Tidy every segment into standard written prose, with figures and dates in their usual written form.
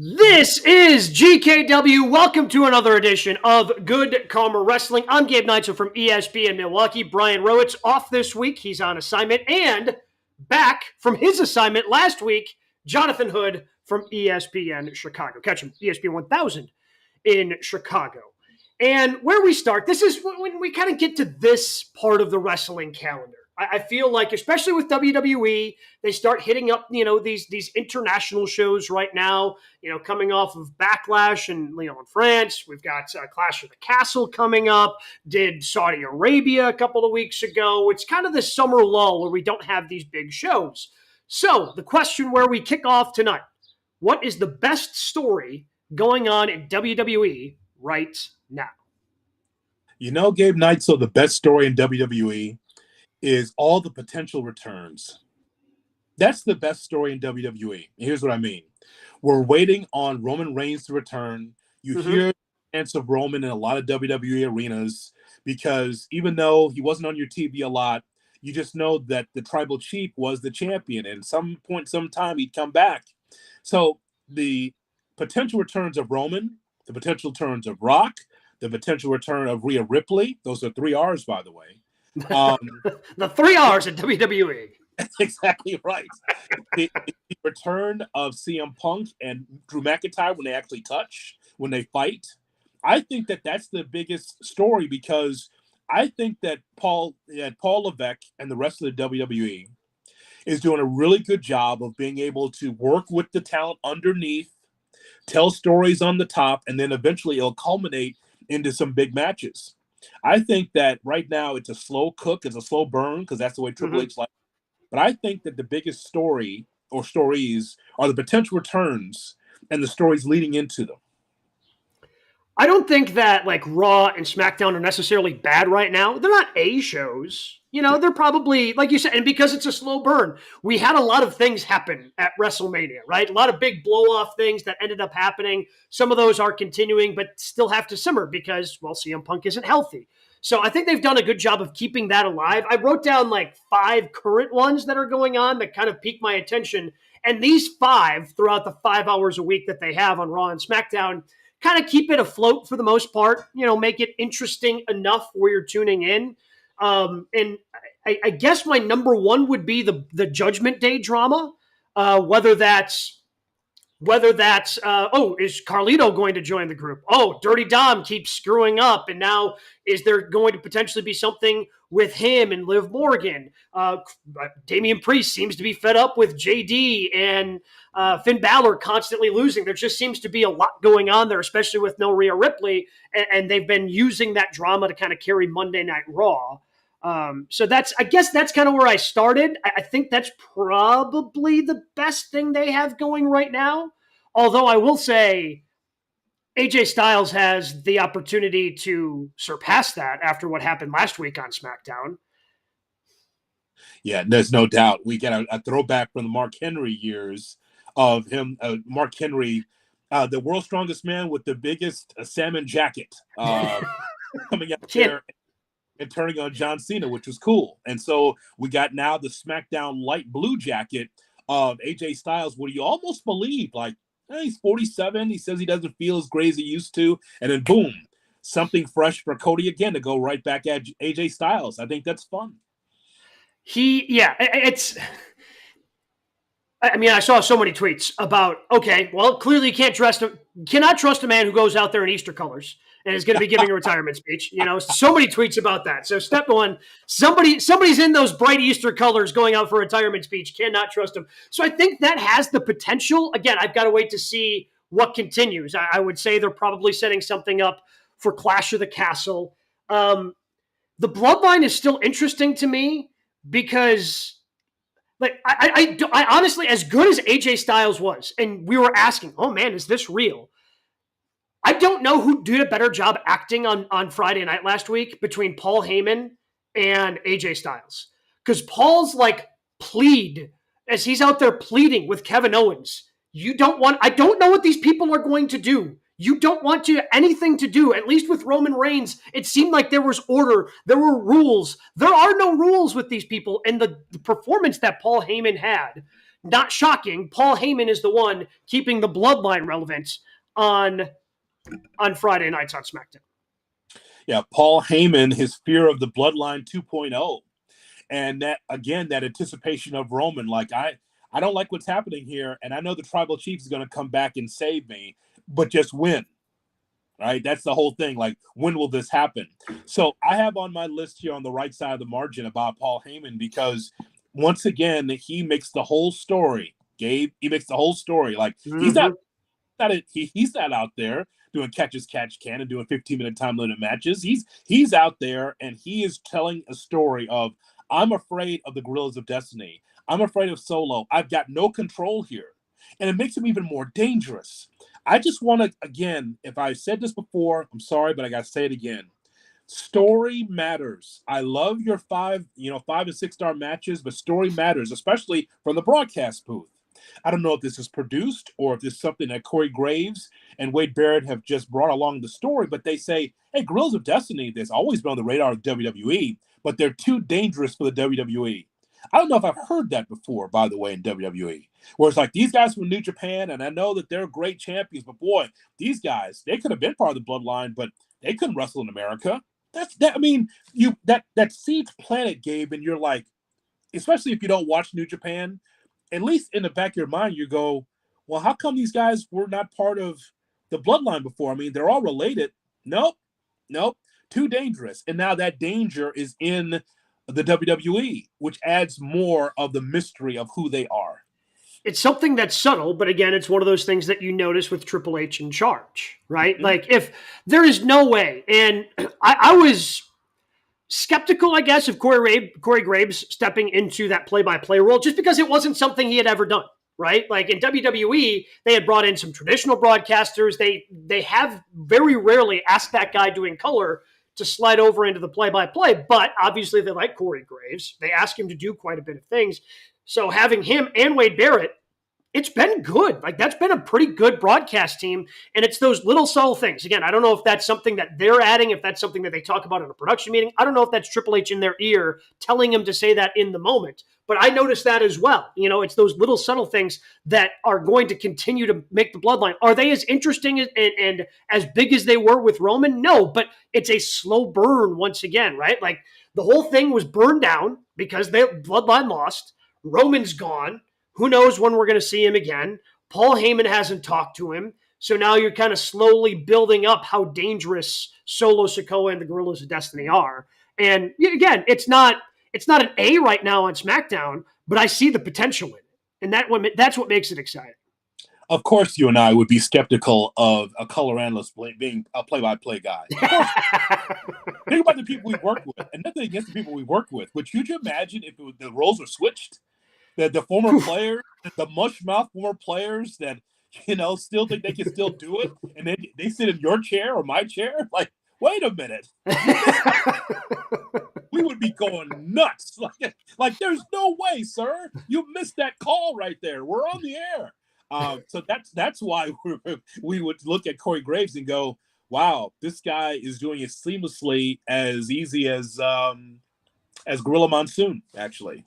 This is GKW. Welcome to another edition of Good Karma Wrestling. I'm Gabe Neitzel from ESPN Milwaukee. Brian Rowitz off this week. He's on assignment. And back from his assignment last week, Jonathan Hood from ESPN Chicago. Catch him, ESPN 1000 in Chicago. And where we start, this is when we kind of get to this part of the wrestling calendar. I feel like, especially with WWE, they start hitting up, these international shows right now, coming off of Backlash and, in France. We've got Clash of the Castle coming up, did Saudi Arabia a couple of weeks ago. It's kind of the summer lull where we don't have these big shows. So the question where we kick off tonight, what is the best story going on in WWE right now? Gabe Neitzel, the best story in WWE is all the potential returns. That's the best story in WWE. Here's what I mean. We're waiting on Roman Reigns to return. You hear the chants of Roman in a lot of WWE arenas because even though he wasn't on your TV a lot, you just know that the tribal chief was the champion. And some point, sometime he'd come back. So the potential returns of Roman, the potential returns of Rock, the potential return of Rhea Ripley. Those are 3 R's, by the way. The 3 R's in WWE. That's exactly right. The return of CM Punk and Drew McIntyre when they actually touch, when they fight. I think that that's the biggest story because I think that Paul Levesque and the rest of the WWE is doing a really good job of being able to work with the talent underneath, tell stories on the top, and then eventually it'll culminate into some big matches. I think that right now it's a slow cook, it's a slow burn because that's the way Triple H likes. But I think that the biggest story or stories are the potential returns and the stories leading into them. I don't think that Raw and SmackDown are necessarily bad right now. They're not A shows. They're probably, like you said, and because it's a slow burn, we had a lot of things happen at WrestleMania, right? A lot of big blow-off things that ended up happening. Some of those are continuing, but still have to simmer because, CM Punk isn't healthy. So I think they've done a good job of keeping that alive. I wrote down 5 current ones that are going on that kind of piqued my attention. And these 5 throughout the 5 hours a week that they have on Raw and SmackDown kind of keep it afloat for the most part, make it interesting enough where you're tuning in. And I guess my number one would be the Judgment Day drama, whether that's is Carlito going to join the group? Oh, Dirty Dom keeps screwing up, and now is there going to potentially be something with him and Liv Morgan? Damian Priest seems to be fed up with JD and Finn Balor constantly losing. There just seems to be a lot going on there, especially with no Rhea Ripley, and they've been using that drama to kind of carry Monday Night Raw. So I guess that's kind of where I started. I think that's probably the best thing they have going right now. Although I will say AJ Styles has the opportunity to surpass that after what happened last week on SmackDown. Yeah, there's no doubt. We get a throwback from the Mark Henry years of him, Mark Henry, the world's strongest man with the biggest salmon jacket coming out there and turning on John Cena, which was cool. And so we got now the SmackDown light blue jacket of AJ Styles, where you almost believe, he's 47. He says he doesn't feel as great as he used to. And then, boom, something fresh for Cody again to go right back at AJ Styles. I think that's fun. I saw so many tweets about, clearly you cannot trust a man who goes out there in Easter colors and is going to be giving a retirement speech. So many tweets about that. So step one, somebody's in those bright Easter colors going out for a retirement speech. Cannot trust him. So I think that has the potential. Again, I've got to wait to see what continues. I would say they're probably setting something up for Clash of the Castle. The Bloodline is still interesting to me because I honestly, as good as AJ Styles was, and we were asking, oh man, is this real? I don't know who did a better job acting on Friday night last week between Paul Heyman and AJ Styles. Because Paul's plead as he's out there pleading with Kevin Owens. I don't know what these people are going to do. You don't want anything to do, at least with Roman Reigns. It seemed like there was order. There were rules. There are no rules with these people. And the performance that Paul Heyman had not shocking, Paul Heyman is the one keeping the bloodline relevant on Friday nights on SmackDown. Yeah, Paul Heyman, his fear of the bloodline 2.0. And that, again, that anticipation of Roman, like, I don't like what's happening here, and I know the tribal chief is going to come back and save me, but just win. Right? That's the whole thing. Like, when will this happen? So I have on my list here on the right side of the margin about Paul Heyman, because once again, he makes the whole story. Gabe, he makes the whole story. Like, he's not out there doing catch can and doing 15-minute time limit matches. He's out there, and he is telling a story of, I'm afraid of the Gorillas of Destiny. I'm afraid of Solo. I've got no control here. And it makes him even more dangerous. I just want to, again, if I said this before, I'm sorry, but I got to say it again. Story matters. I love your 5 and 6 star matches, but story matters, especially from the broadcast booth. I don't know if this is produced or if this is something that Corey Graves and Wade Barrett have just brought along the story, but they say, hey, Gorillas of Destiny, there's always been on the radar of WWE, but they're too dangerous for the WWE. I don't know if I've heard that before, by the way, in WWE, where it's like, these guys from New Japan, and I know that they're great champions, but boy, these guys, they could have been part of the bloodline, but they couldn't wrestle in America. That seeds planet, Gabe, and you're like, especially if you don't watch New Japan, at least in the back of your mind, you go, well, how come these guys were not part of the bloodline before? I mean, they're all related. Nope. Too dangerous. And now that danger is in the WWE, which adds more of the mystery of who they are. It's something that's subtle, but again, it's one of those things that you notice with Triple H in charge, right? Mm-hmm. Like, if there is no way, and I was skeptical, I guess, of Corey Graves stepping into that play-by-play role, just because it wasn't something he had ever done, right? Like, in WWE, they had brought in some traditional broadcasters. They have very rarely asked that guy doing color to slide over into the play-by-play, but obviously they like Corey Graves. They ask him to do quite a bit of things. So having him and Wade Barrett, it's been good. Like, that's been a pretty good broadcast team, and it's those little subtle things. Again, I don't know if that's something that they're adding, if that's something that they talk about in a production meeting. I don't know if that's Triple H in their ear telling him to say that in the moment, but I noticed that as well. It's those little subtle things that are going to continue to make the bloodline. Are they as interesting and as big as they were with Roman? No, but it's a slow burn once again, right? Like, the whole thing was burned down because the bloodline lost. Roman's gone. Who knows when we're going to see him again? Paul Heyman hasn't talked to him. So now you're kind of slowly building up how dangerous Solo Sikoa and the Gorillas of Destiny are. And again, it's not an A right now on SmackDown, but I see the potential in it. And that's what makes it exciting. Of course, you and I would be skeptical of a color analyst being a play-by-play guy. Think about the people we've worked with, and nothing against the people we've worked with. Would you imagine if the roles were switched? The former players, the mush-mouth former players that, still think they can still do it, and then they sit in your chair or my chair? Like, wait a minute. We would be going nuts. Like, there's no way, sir. You missed that call right there. We're on the air. So that's why we would look at Corey Graves and go, wow, this guy is doing it seamlessly, as easy as Gorilla Monsoon, actually.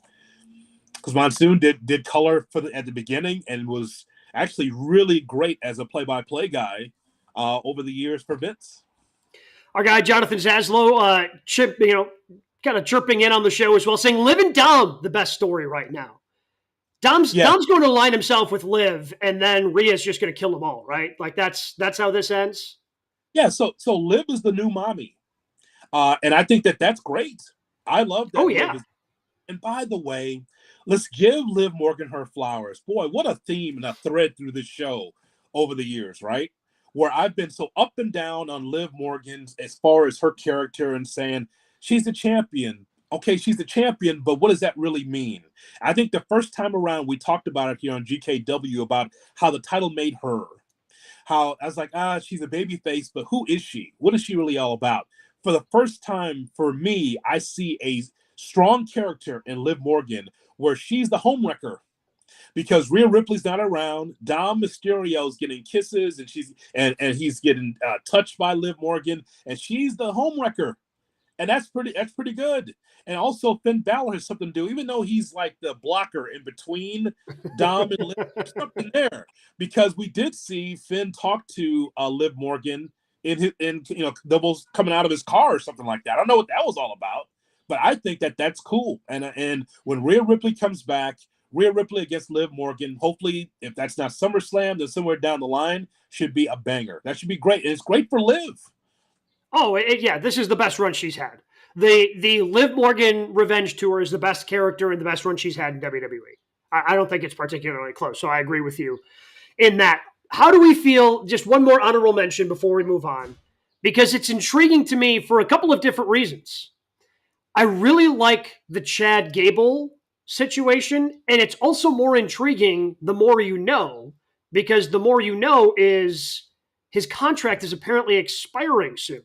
Because Monsoon did color at the beginning and was actually really great as a play-by-play guy over the years for Vince. Our guy Jonathan Zaslow, kind of chirping in on the show as well, saying Liv and Dom the best story right now. Dom's going to align himself with Liv, and then Rhea's just going to kill them all, right? Like, that's how this ends. Yeah. So Liv is the new mommy, and I think that's great. I love that. Oh yeah. And by the way, let's give Liv Morgan her flowers. Boy, what a theme and a thread through this show over the years, right? Where I've been so up and down on Liv Morgan as far as her character and saying she's a champion. Okay, she's a champion, but what does that really mean? I think the first time around we talked about it here on GKW about how the title made her. How I was like, she's a babyface, but who is she? What is she really all about? For the first time for me, I see a strong character in Liv Morgan where she's the homewrecker. Because Rhea Ripley's not around, Dom Mysterio's getting kisses, and he's getting touched by Liv Morgan, and she's the homewrecker. And that's pretty good. And also Finn Balor has something to do, even though he's like the blocker in between Dom and Liv. There's something there because we did see Finn talk to Liv Morgan in doubles coming out of his car or something like that. I don't know what that was all about, but I think that's cool. And when Rhea Ripley comes back, Rhea Ripley against Liv Morgan, hopefully if that's not SummerSlam, then somewhere down the line should be a banger. That should be great. And it's great for Liv. Oh, yeah, this is the best run she's had. The Liv Morgan Revenge Tour is the best character and the best run she's had in WWE. I don't think it's particularly close, so I agree with you in that. How do we feel? Just one more honorable mention before we move on, because it's intriguing to me for a couple of different reasons. I really like the Chad Gable situation, and it's also more intriguing the more you know, because the more you know is his contract is apparently expiring soon.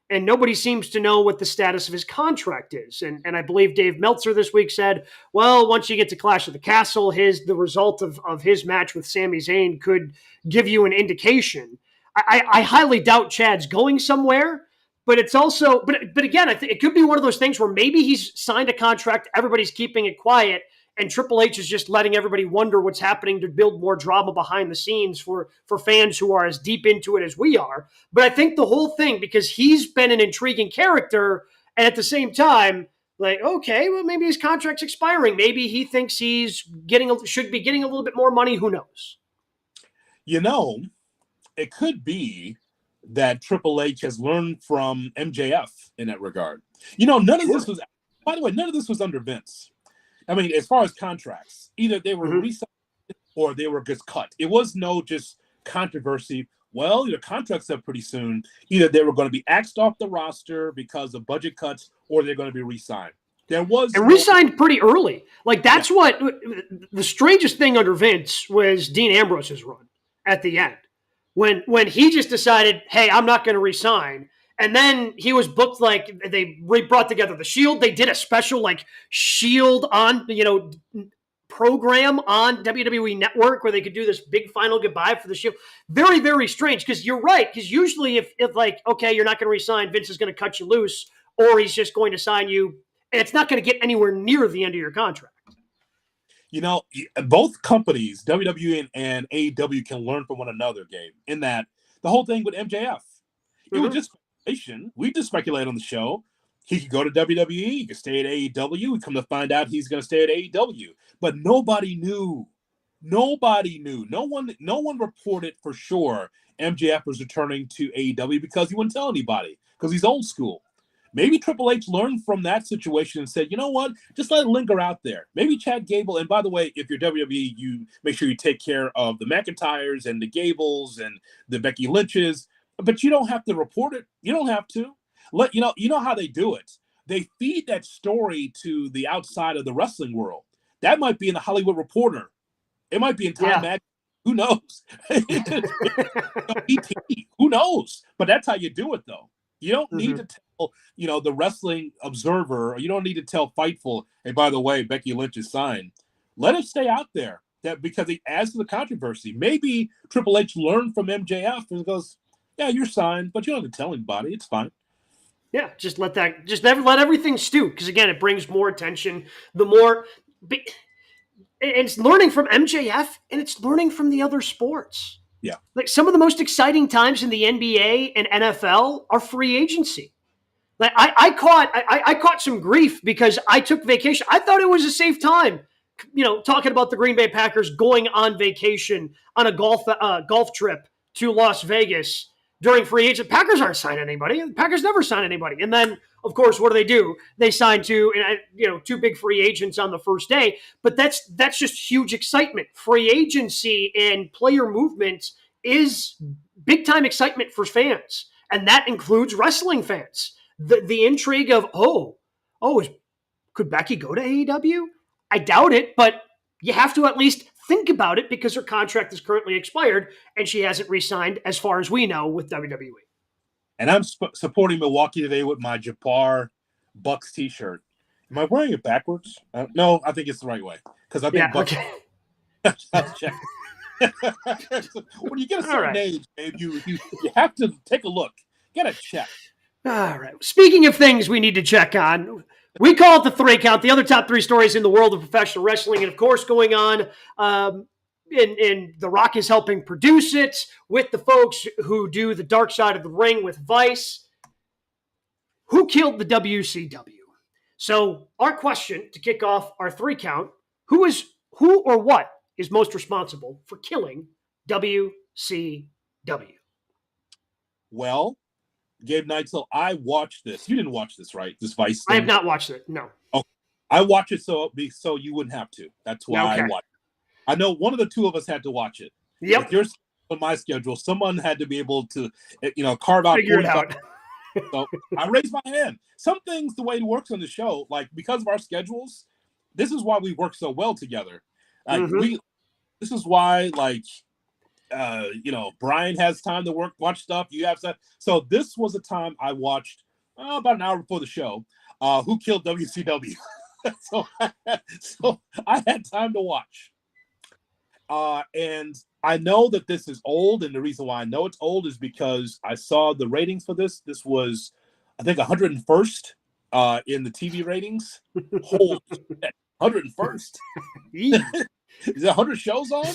And nobody seems to know what the status of his contract is. And I believe Dave Meltzer this week said, well, once you get to Clash of the Castle, the result of his match with Sami Zayn could give you an indication. I highly doubt Chad's going somewhere, but it's also, but again, I think it could be one of those things where maybe he's signed a contract, everybody's keeping it quiet, and Triple H is just letting everybody wonder what's happening to build more drama behind the scenes for fans who are as deep into it as we are. But I think the whole thing, because he's been an intriguing character, and at the same time, like, okay, well, maybe his contract's expiring. Maybe he thinks he's should be getting a little bit more money. Who knows? It could be that Triple H has learned from MJF in that regard. None of this was, by the way, none of this was under Vince. I mean, as far as contracts, either they were re-signed or they were just cut. It was no just controversy. Well, your contract's up pretty soon. Either they were going to be axed off the roster because of budget cuts, or they're going to be re-signed. Re-signed pretty early. Like that's what the strangest thing under Vince was Dean Ambrose's run at the end, when he just decided, hey, I'm not going to re-sign. And then he was booked, like they brought together the Shield. They did a special like Shield on, program on WWE Network where they could do this big final goodbye for the Shield. Very, very strange, because you're right. Because usually if like, okay, you're not going to resign, Vince is going to cut you loose, or he's just going to sign you, and it's not going to get anywhere near the end of your contract. Both companies, WWE and AEW, can learn from one another, Gabe, in that the whole thing with MJF, it was just speculation. We just speculate on the show. He could go to WWE, he could stay at AEW. We come to find out he's going to stay at AEW. But nobody knew. No one reported for sure MJF was returning to AEW because he wouldn't tell anybody, because he's old school. Maybe Triple H learned from that situation and said, you know what, just let it linger out there. Maybe Chad Gable, and by the way, if you're WWE, you make sure you take care of the McIntyres and the Gables and the Becky Lynches, but you don't have to report it. You don't have to. You know how they do it. They feed that story to the outside of the wrestling world. That might be in the Hollywood Reporter. It might be in Time Magazine. Who knows? ET. Who knows? But that's how you do it, though. You don't need to tell, the Wrestling Observer, or you don't need to tell Fightful, hey, by the way, Becky Lynch is signed. Let it stay out there, because it adds to the controversy. Maybe Triple H learned from MJF and goes, yeah, you're signed, but you don't have to tell anybody. It's fine. Yeah, just let everything stew, because again, it brings more attention. It's learning from MJF, and it's learning from the other sports. Yeah, like some of the most exciting times in the NBA and NFL are free agency. Like I caught some grief because I took vacation. I thought it was a safe time, talking about the Green Bay Packers going on vacation on a golf trip to Las Vegas during free agency. Packers aren't signing anybody. The Packers never sign anybody. And then, of course, what do? They sign two big free agents on the first day. But that's just huge excitement. Free agency and player movement is big time excitement for fans, and that includes wrestling fans. The intrigue of could Becky go to AEW? I doubt it, but you have to at least think about it, because her contract is currently expired and she hasn't re-signed, as far as we know, with WWE. And I'm supporting Milwaukee today with my Jabbar Bucks t-shirt. Am I wearing it backwards? No, I think it's the right way, because I think Bucks. Okay. When you get a certain age, Dave, you have to take a look. Get a check. All right. Speaking of things we need to check on, we call it the 3 count, the other top 3 stories in the world of professional wrestling. And of course, going on, and The Rock is helping produce it with the folks who do the Dark Side of the Ring with Vice. Who killed the WCW? So our question to kick off our 3 count, who or what is most responsible for killing WCW? Well, Gabe Neitzel, I watched this. You didn't watch this, right? This Vice thing? I have not watched it, no. Oh, I watched it so you wouldn't have to. That's why Okay. I watched it. I know one of the two of us had to watch it. Yep. If you're on my schedule, someone had to be able to, carve out. Figure it out. So I raised my hand. Some things, the way it works on the show, like because of our schedules, this is why we work so well together. Like this is why, like, Brian has time to watch stuff. You have stuff. So this was a time I watched about an hour before the show. Who killed WCW? so I had time to watch. And I know that this is old, and the reason why I know it's old is because I saw the ratings for this. This was, I think, 101st in the TV ratings. Holy shit, 101st. Is there 100 shows on?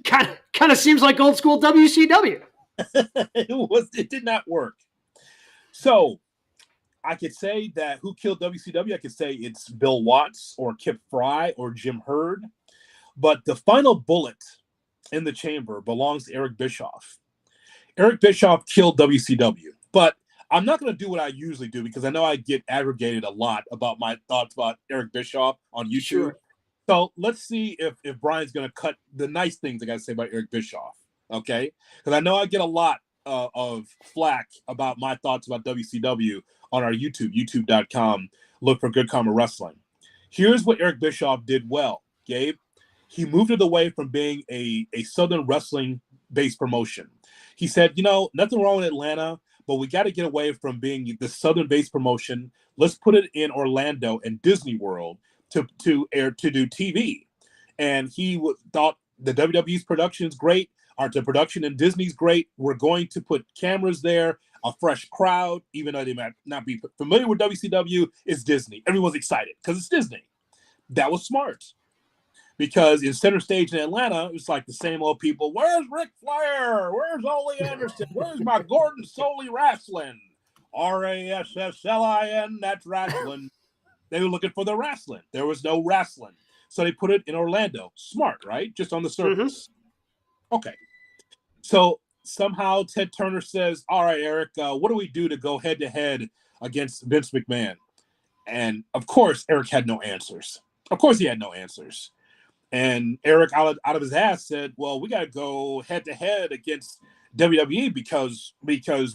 Kind of seems like old school WCW. It did not work. So I could say that who killed WCW? I could say it's Bill Watts or Kip Fry or Jim Herd. But the final bullet in the chamber belongs to Eric Bischoff. Eric Bischoff killed WCW. But I'm not going to do what I usually do because I know I get aggregated a lot about my thoughts about Eric Bischoff on YouTube. Sure. So let's see if Brian's going to cut the nice things I got to say about Eric Bischoff. Okay? Because I know I get a lot of flack about my thoughts about WCW on our YouTube, youtube.com. Look for Good Karma Wrestling. Here's what Eric Bischoff did well, Gabe. He moved it away from being a Southern wrestling-based promotion. He said, nothing wrong with Atlanta, but we got to get away from being the Southern-based promotion. Let's put it in Orlando and Disney World to do TV. And he thought the WWE's production is great. The production in Disney's great. We're going to put cameras there, a fresh crowd, even though they might not be familiar with WCW. It's Disney. Everyone's excited because it's Disney. That was smart. Because in center stage in Atlanta, it was like the same old people. Where's Ric Flair? Where's Ole Anderson? Where's my Gordon Soley wrestling? RASSLIN, that's wrestling. They were looking for the wrestling. There was no wrestling. So they put it in Orlando. Smart, right? Just on the surface. Okay. So somehow Ted Turner says, all right, Eric, what do we do to go head-to-head against Vince McMahon? And, of course, Eric had no answers. Of course he had no answers. And Eric, out of his ass, said, well, we got to go head-to-head against WWE because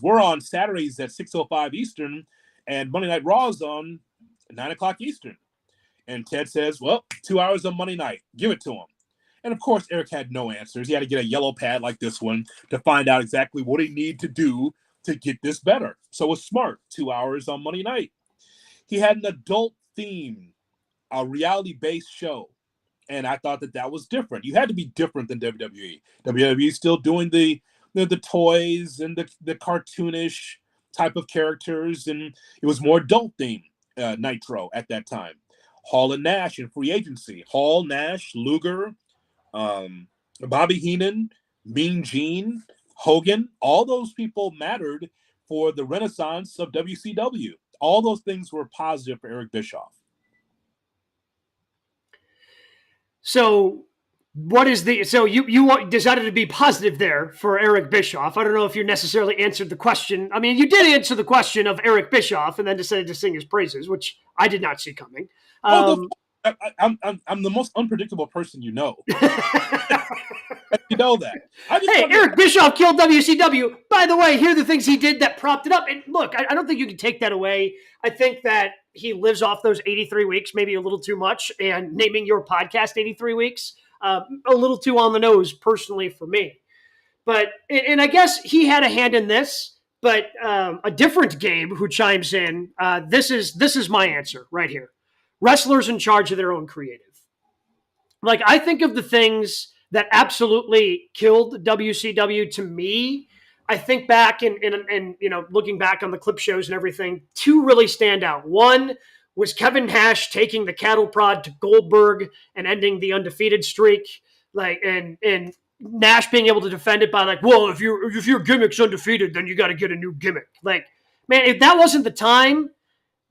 we're on Saturdays at 6:05 Eastern, and Monday Night Raw is on 9 o'clock Eastern. And Ted says, well, 2 hours on Monday night. Give it to him. And, of course, Eric had no answers. He had to get a yellow pad like this one to find out exactly what he needed to do to get this better. So it's smart. 2 hours on Monday night. He had an adult theme, a reality-based show. And I thought that was different. You had to be different than WWE. WWE is still doing the toys and the cartoonish type of characters, and it was more adult theme Nitro at that time. Hall and Nash in free agency. Hall, Nash, Luger, Bobby Heenan, Mean Gene, Hogan. All those people mattered for the renaissance of WCW. All those things were positive for Eric Bischoff. So you decided to be positive there for Eric Bischoff. I don't know if you necessarily answered the question. I mean, you did answer the question of Eric Bischoff and then decided to sing his praises, which I did not see coming. I'm the most unpredictable person you know. You know that. Eric Bischoff killed WCW. By the way, here are the things he did that propped it up. And look, I don't think you can take that away. I think that he lives off those 83 weeks, maybe a little too much. And naming your podcast 83 weeks, a little too on the nose personally for me. But, and I guess he had a hand in this, but a different Gabe who chimes in, this is my answer right here. Wrestlers in charge of their own creative. Like, I think of the things that absolutely killed WCW to me. I think back and looking back on the clip shows and everything, two really stand out. One was Kevin Nash taking the cattle prod to Goldberg and ending the undefeated streak, and Nash being able to defend it by well, if your gimmick's undefeated, then you got to get a new gimmick. Man, if that wasn't the time,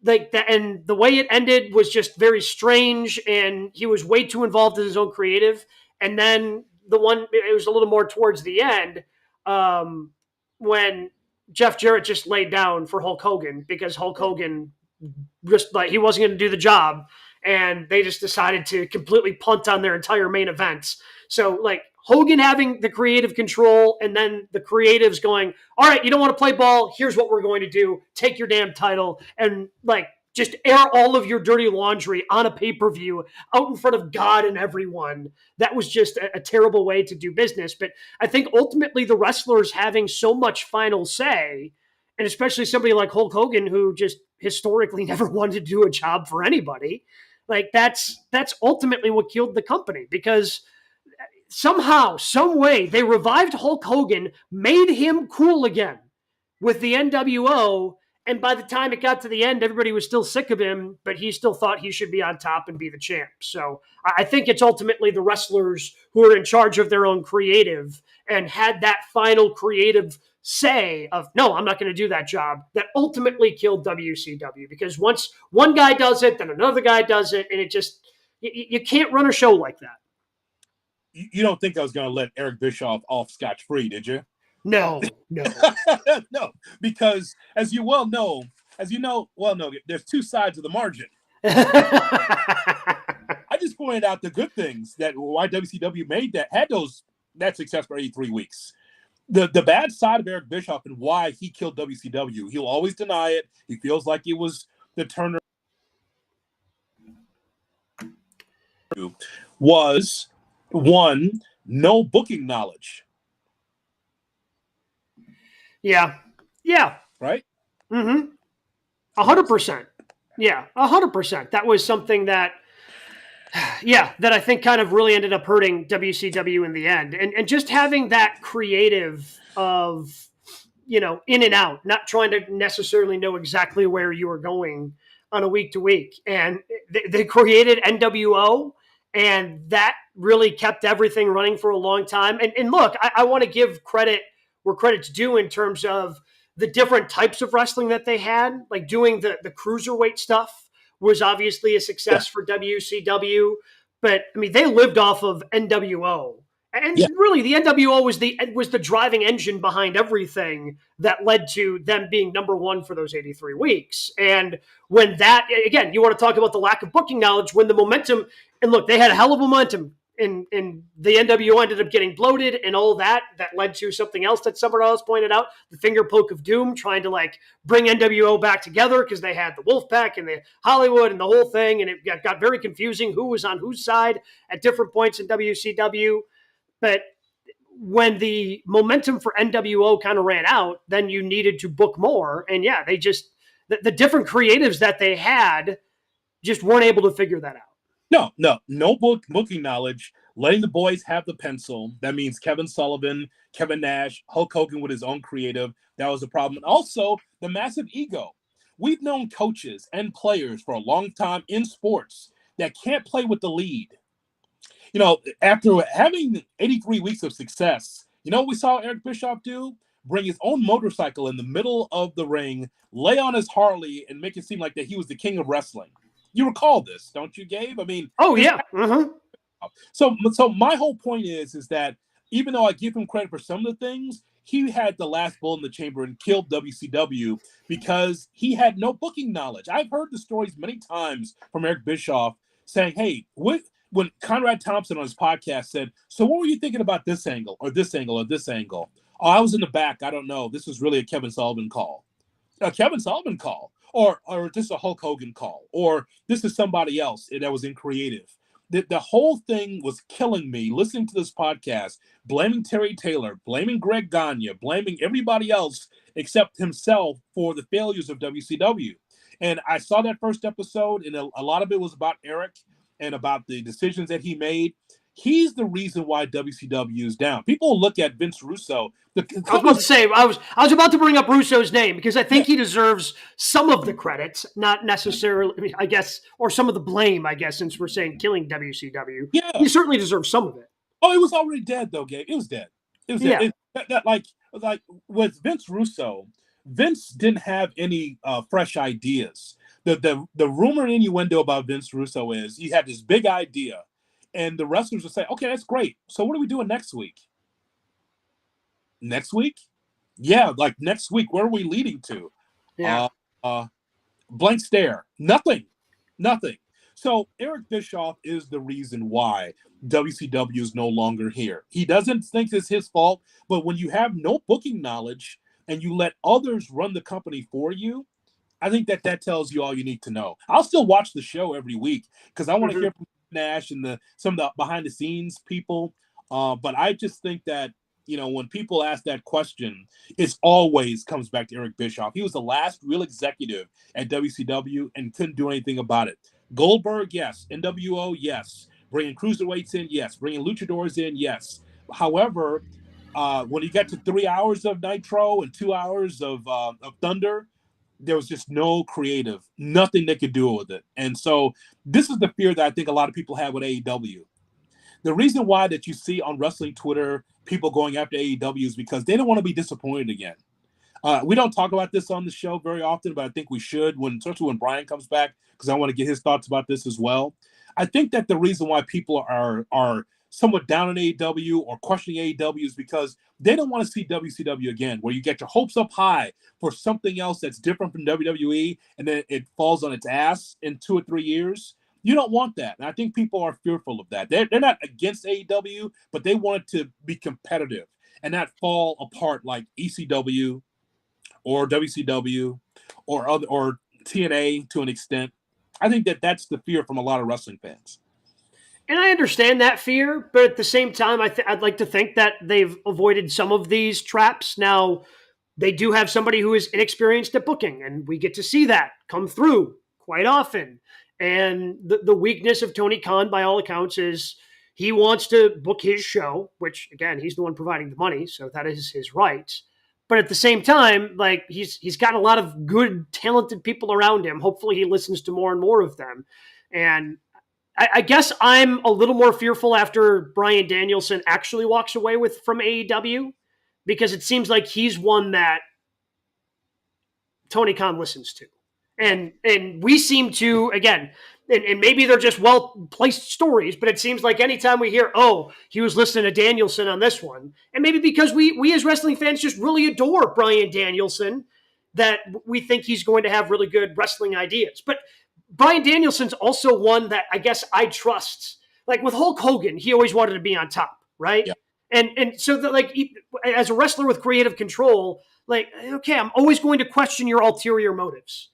that, and the way it ended was just very strange, and he was way too involved in his own creative. And then it was a little more towards the end, when Jeff Jarrett just laid down for Hulk Hogan because Hulk Hogan just he wasn't going to do the job, and they just decided to completely punt on their entire main events. So Hogan having the creative control, and then the creatives going, all right, you don't want to play ball, here's what we're going to do, take your damn title, and just air all of your dirty laundry on a pay-per-view out in front of God and everyone. That was just a terrible way to do business. But I think ultimately the wrestlers having so much final say, and especially somebody like Hulk Hogan, who just historically never wanted to do a job for anybody, that's ultimately what killed the company, because somehow, some way, they revived Hulk Hogan, made him cool again with the NWO, and by the time it got to the end, everybody was still sick of him, but he still thought he should be on top and be the champ. So I think it's ultimately the wrestlers who are in charge of their own creative and had that final creative say of, no, I'm not going to do that job, that ultimately killed WCW. Because once one guy does it, then another guy does it, and it just, you can't run a show like that. You don't think I was going to let Eric Bischoff off scotch-free, did you? No. No, because as you know, there's two sides of the margin. I just pointed out the good things that why WCW had that success for 83 weeks. The bad side of Eric Bischoff and why he killed WCW. He'll always deny it. He feels like it was the Turner was one, no booking knowledge. Yeah. Right? Mm-hmm. 100%. Yeah, 100%. That was something that I think kind of really ended up hurting WCW in the end. And just having that creative of, in and out, not trying to necessarily know exactly where you were going on a week to week. And they created NWO, and that really kept everything running for a long time. And look, I want to give credit where credit's due in terms of the different types of wrestling that they had. Doing the cruiserweight stuff was obviously a success for WCW, but I mean, they lived off of NWO. And really, the NWO was the driving engine behind everything that led to them being number one for those 83 weeks. And when that, again, you want to talk about the lack of booking knowledge, when the momentum, and look, they had a hell of a momentum, and the NWO ended up getting bloated and all that led to something else that someone else pointed out, the finger poke of doom, trying to bring NWO back together because they had the Wolfpack and the Hollywood and the whole thing. And it got very confusing who was on whose side at different points in WCW. But when the momentum for NWO kind of ran out, then you needed to book more. And they just, the different creatives that they had just weren't able to figure that out. No booking knowledge, letting the boys have the pencil. That means Kevin Sullivan, Kevin Nash, Hulk Hogan with his own creative. That was a problem. And also the massive ego. We've known coaches and players for a long time in sports that can't play with the lead. After having 83 weeks of success, what we saw Eric Bischoff do? Bring his own motorcycle in the middle of the ring, lay on his Harley, and make it seem like that he was the king of wrestling. You recall this, don't you, Gabe? I mean, oh yeah. Mm-hmm. So my whole point is that even though I give him credit for some of the things, he had the last bull in the chamber and killed WCW because he had no booking knowledge. I've heard the stories many times from Eric Bischoff saying, "Hey, when Conrad Thompson on his podcast said, so what were you thinking about this angle or this angle or this angle? Oh, I was in the back. I don't know. This was really a Kevin Sullivan call. A Kevin Sullivan call. Or this is a Hulk Hogan call. Or this is somebody else that was in creative." The whole thing was killing me listening to this podcast, blaming Terry Taylor, blaming Greg Gagne, blaming everybody else except himself for the failures of WCW. And I saw that first episode, and a lot of it was about Eric and about the decisions that he made. He's the reason why WCW is down. People look at Vince Russo. I was about to say, I was about to bring up Russo's name because I think Yeah, he deserves some of the credit, not necessarily, I guess, or some of the blame, I guess, since we're saying killing WCW. yeah. He certainly deserves some of it. Oh, it was already dead though, Gabe. It was dead. It was dead. Yeah. Like with Vince Russo, Vince didn't have any fresh ideas. The rumor and innuendo about Vince Russo is he had this big idea, and the wrestlers would say, "Okay, that's great. So what are we doing next week? Next week? Yeah, like next week. Where are we leading to? Yeah. Uh, uh, blank stare. Nothing. Nothing. So Eric Bischoff is the reason why WCW is no longer here. He doesn't think it's his fault, but when you have no booking knowledge and you let others run the company for you, I think that tells you all you need to know. I'll still watch the show every week because I want to hear from Nash and some of the behind the scenes people. But I just think that when people ask that question, it's always comes back to Eric Bischoff. He was the last real executive at WCW and couldn't do anything about it. Goldberg, yes. NWO, yes. Bringing cruiserweights in, yes. Bringing luchadors in, yes. However, when you get to 3 hours of Nitro and 2 hours of Thunder, there was just no creative, nothing they could do with it. And so this is the fear that I think a lot of people have with AEW. The reason why that you see on wrestling Twitter people going after AEW is because they don't want to be disappointed again. We don't talk about this on the show very often, but I think we should, especially when Brian comes back, because I want to get his thoughts about this as well. I think that the reason why people are somewhat down on AEW or questioning AEW is because they don't want to see WCW again, where you get your hopes up high for something else that's different from WWE, and then it falls on its ass in 2 or 3 years. You don't want that. And I think people are fearful of that. They're not against AEW, but they want it to be competitive and not fall apart like ECW or WCW or TNA to an extent. I think that's the fear from a lot of wrestling fans. And I understand that fear, but at the same time, I'd like to think that they've avoided some of these traps. Now, they do have somebody who is inexperienced at booking, and we get to see that come through quite often. And the weakness of Tony Khan, by all accounts, is he wants to book his show, which, again, he's the one providing the money, so that is his right. But at the same time, like he's got a lot of good, talented people around him. Hopefully he listens to more and more of them. And I guess I'm a little more fearful after Bryan Danielson actually walks away from AEW, because it seems like he's one that Tony Khan listens to. And we seem to, again, and maybe they're just well-placed stories, but it seems like anytime we hear, oh, he was listening to Danielson on this one, and maybe because we as wrestling fans just really adore Bryan Danielson, that we think he's going to have really good wrestling ideas. But Bryan Danielson's also one that I guess I trust. Like with Hulk Hogan, he always wanted to be on top, right? Yeah. And so that, like, as a wrestler with creative control, like, okay, I'm always going to question your ulterior motives.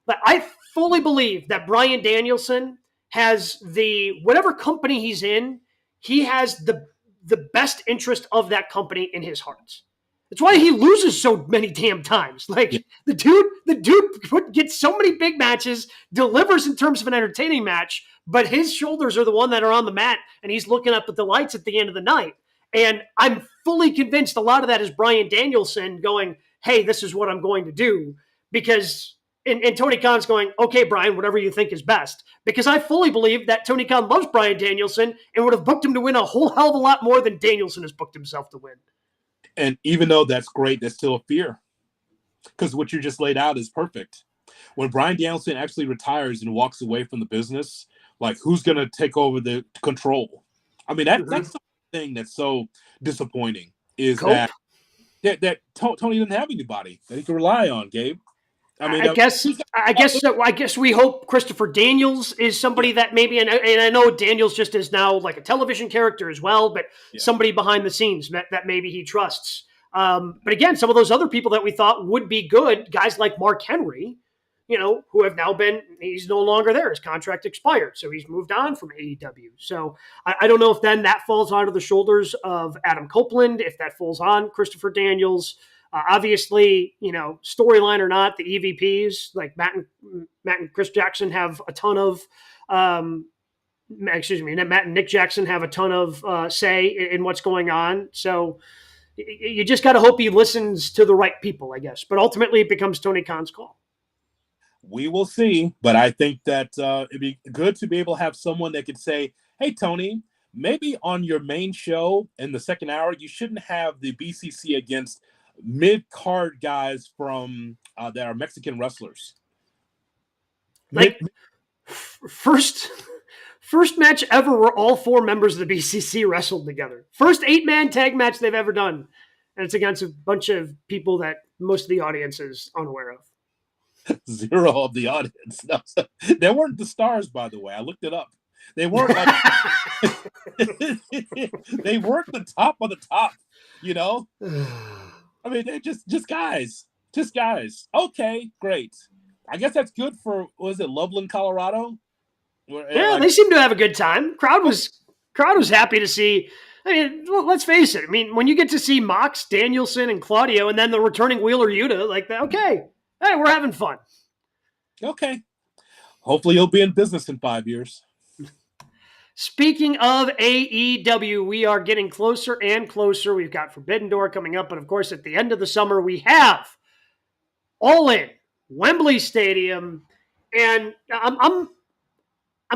But I fully believe that Bryan Danielson has whatever company he's in, he has the best interest of that company in his heart. That's why he loses so many damn times. Like Yeah. the dude gets so many big matches, delivers in terms of an entertaining match, but his shoulders are the one that are on the mat, and he's looking up at the lights at the end of the night. And I'm fully convinced a lot of that is Bryan Danielson going, hey, this is what I'm going to do. Because, and Tony Khan's going, okay, Brian, whatever you think is best. Because I fully believe that Tony Khan loves Bryan Danielson and would have booked him to win a whole hell of a lot more than Danielson has booked himself to win. And even though that's great, there's still a fear. Because what you just laid out is perfect. When Bryan Danielson actually retires and walks away from the business, like, who's going to take over the control? I mean, that's the thing that's so disappointing is that Tony didn't have anybody that he could rely on, Gabe. I mean, I guess we hope Christopher Daniels is somebody that maybe, and I know Daniels just is now like a television character as well, but somebody behind the scenes that maybe he trusts. But again, some of those other people that we thought would be good, guys like Mark Henry, who have now he's no longer there. His contract expired, so he's moved on from AEW. So I don't know if then that falls onto the shoulders of Adam Copeland, if that falls on Christopher Daniels. Obviously, storyline or not, the EVPs like Matt and Chris Jackson have a ton of Matt and Nick Jackson have a ton of say in what's going on. So you just got to hope he listens to the right people, I guess. But ultimately, it becomes Tony Khan's call. We will see, but I think that it'd be good to be able to have someone that could say, hey, Tony, maybe on your main show in the second hour, you shouldn't have the BCC against mid-card guys from that are Mexican wrestlers. First match ever where all 4 members of the BCC wrestled together. First 8-man tag match they've ever done. And it's against a bunch of people that most of the audience is unaware of. 0 of the audience. No, they weren't the stars, by the way. I looked it up. They weren't like they weren't the top of the top, you know? I mean, they're just guys. Just guys. Okay, great. I guess that's good for, was it Loveland, Colorado? Yeah, they seem to have a good time. Crowd was happy to see. I mean, let's face it. I mean, when you get to see Mox, Danielson, and Claudio, and then the returning Wheeler Yuta, like, okay, hey, we're having fun. Okay. Hopefully you'll be in business in 5 years. Speaking of AEW, we are getting closer and closer. We've got Forbidden Door coming up, but of course, at the end of the summer, we have All In, Wembley Stadium, and I'm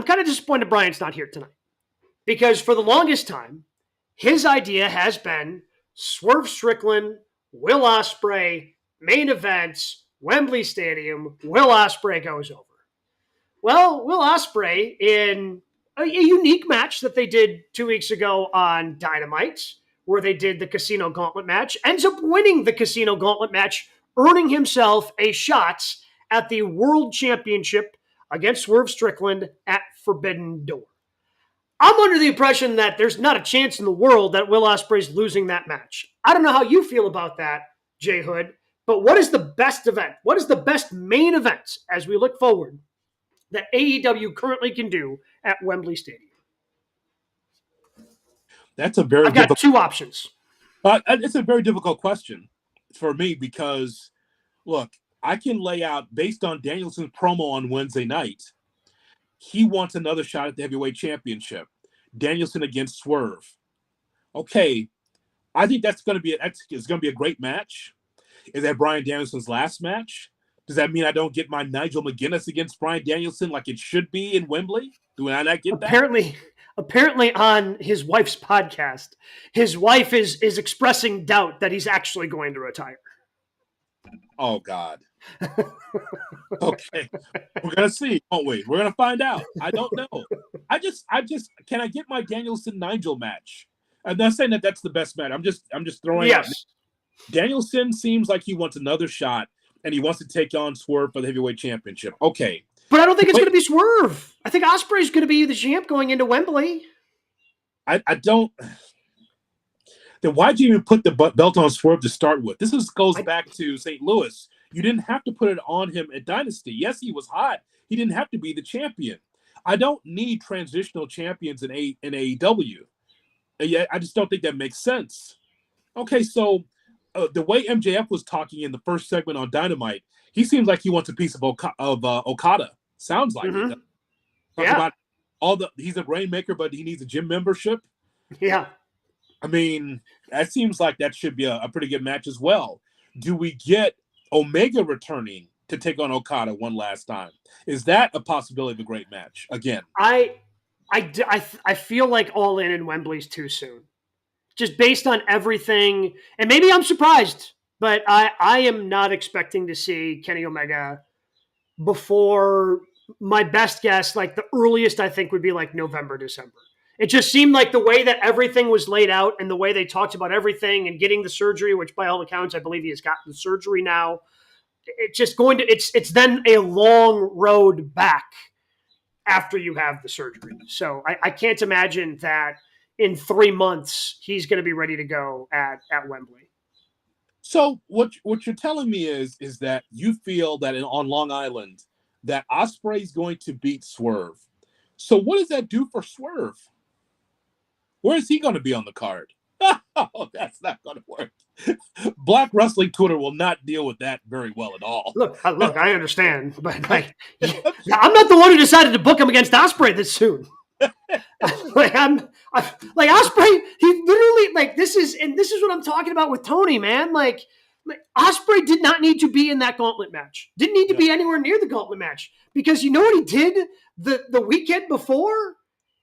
kind of disappointed Brian's not here tonight because for the longest time, his idea has been Swerve Strickland, Will Ospreay, main events, Wembley Stadium, Will Ospreay goes over. Well, Will Ospreay, in a unique match that they did 2 weeks ago on Dynamite, where they did the Casino Gauntlet match, ends up winning the Casino Gauntlet match, earning himself a shot at the World Championship against Swerve Strickland at Forbidden Door. I'm under the impression that there's not a chance in the world that Will Ospreay's losing that match. I don't know how you feel about that, JHood, but what is the best event? What is the best main event as we look forward that AEW currently can do at Wembley Stadium? That's a very I've got 2 options. It's a very difficult question for me because, look, I can lay out, based on Danielson's promo on Wednesday night, he wants another shot at the heavyweight championship. Danielson against Swerve. Okay, I think it's going to be a great match. Is that Bryan Danielson's last match? Does that mean I don't get my Nigel McGuinness against Bryan Danielson like it should be in Wembley? Do I not get that? Apparently on his wife's podcast, his wife is expressing doubt that he's actually going to retire. Oh, God. Okay. We're going to see, won't we? We're going to find out. I don't know. I just, can I get my Danielson-Nigel match? I'm not saying that that's the best match. I'm just throwing out. Danielson seems like he wants another shot, and he wants to take on Swerve for the heavyweight championship. Okay. But I don't think it's going to be Swerve. I think Ospreay's going to be the champ going into Wembley. I don't. Then why'd you even put the belt on Swerve to start with? This goes back to St. Louis. You didn't have to put it on him at Dynasty. Yes, he was hot. He didn't have to be the champion. I don't need transitional champions in AEW. I just don't think that makes sense. Okay, so the way MJF was talking in the first segment on Dynamite, he seems like he wants a piece of Okada. Sounds like it. Yeah. About he's a rainmaker, but he needs a gym membership. Yeah. I mean, that seems like that should be a pretty good match as well. Do we get Omega returning to take on Okada one last time? Is that a possibility of a great match again? I feel like All In Wembley's too soon, just based on everything. And maybe I'm surprised, but I am not expecting to see Kenny Omega before my best guess. Like the earliest I think would be like November, December. It just seemed like the way that everything was laid out and the way they talked about everything and getting the surgery, which by all accounts, I believe he has gotten the surgery now. It's just it's then a long road back after you have the surgery. So I can't imagine that in 3 months, he's going to be ready to go at Wembley. So what you're telling me is that you feel that on Long Island, that Ospreay's going to beat Swerve. So what does that do for Swerve? Where is he going to be on the card? Oh, that's not going to work. Black Wrestling Twitter will not deal with that very well at all. Look, I understand, but I'm not the one who decided to book him against Ospreay this soon. I'm like Ospreay. He literally like this is what I'm talking about with Tony, man. Like Ospreay did not need to be in that gauntlet match. Didn't need to be anywhere near the gauntlet match because you know what he did the weekend before?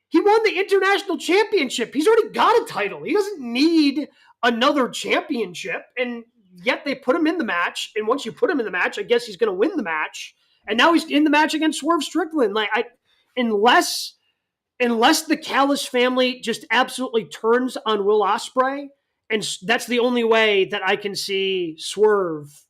He won the international championship. He's already got a title. He doesn't need another championship. And yet they put him in the match. And once you put him in the match, I guess he's going to win the match. And now he's in the match against Swerve Strickland. Like unless the Callis family just absolutely turns on Will Ospreay, and that's the only way that I can see Swerve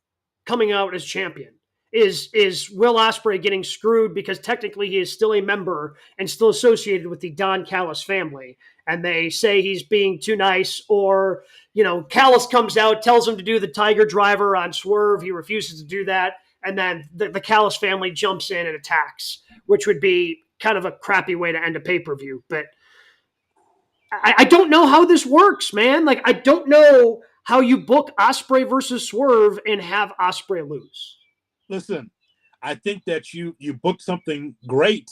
coming out as champion. Is Will Ospreay getting screwed because technically he is still a member and still associated with the Don Callis family, and they say he's being too nice, or Callis comes out, tells him to do the Tiger Driver on Swerve, he refuses to do that, and then the Callis family jumps in and attacks, which would be kind of a crappy way to end a pay-per-view. But I don't know how this works, man. Like I don't know how you book Ospreay versus Swerve and have Ospreay lose. Listen, I think that you booked something great.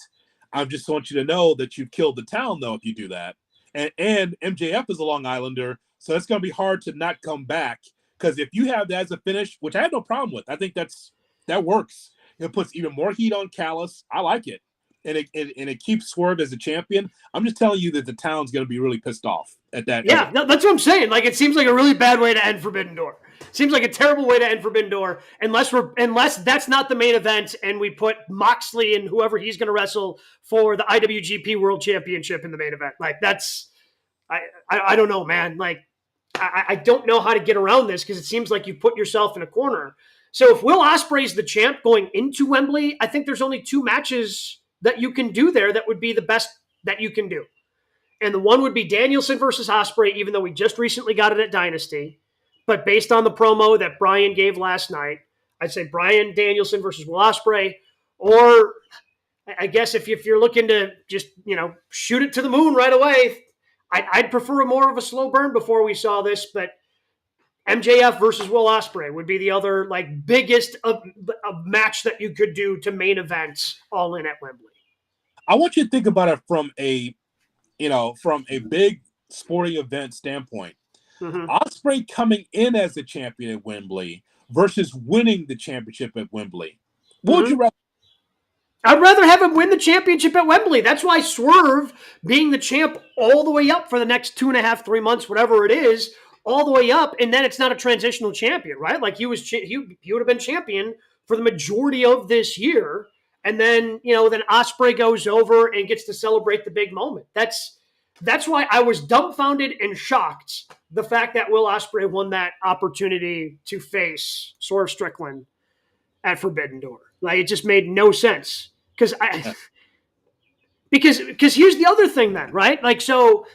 I just want you to know that you've killed the town, though, if you do that. And MJF is a Long Islander, so it's going to be hard to not come back. Because if you have that as a finish, which I have no problem with, I think that works. It puts even more heat on Callis. I like it. And it keeps Swerve as a champion. I'm just telling you that the town's going to be really pissed off at that. Yeah, that's what I'm saying. Like, it seems like a really bad way to end Forbidden Door. Seems like a terrible way to end Forbidden Door, unless that's not the main event and we put Moxley and whoever he's going to wrestle for the IWGP World Championship in the main event. Like, I don't know, man. Like, I don't know how to get around this because it seems like you put yourself in a corner. So if Will Ospreay's the champ going into Wembley, I think there's only 2 matches that you can do there that would be the best that you can do. And the one would be Danielson versus Ospreay, even though we just recently got it at Dynasty. But based on the promo that Brian gave last night, I'd say Brian Danielson versus Will Ospreay. Or I guess if you're looking to just, shoot it to the moon right away, I'd prefer more of a slow burn before we saw this. But MJF versus Will Ospreay would be the other biggest of match that you could do to main events all in at Wembley. I want you to think about it from a big sporting event standpoint. Mm-hmm. Ospreay coming in as the champion at Wembley versus winning the championship at Wembley. What would you rather? I'd rather have him win the championship at Wembley. That's why Swerve being the champ all the way up for the next 2.5, 3 months, whatever it is, all the way up, and then it's not a transitional champion, right? Like he would have been champion for the majority of this year, and then then Ospreay goes over and gets to celebrate the big moment. That's why I was dumbfounded and shocked the fact that Will Ospreay won that opportunity to face Swerve Strickland at Forbidden Door. Like it just made no sense because here's the other thing then, right? Like so.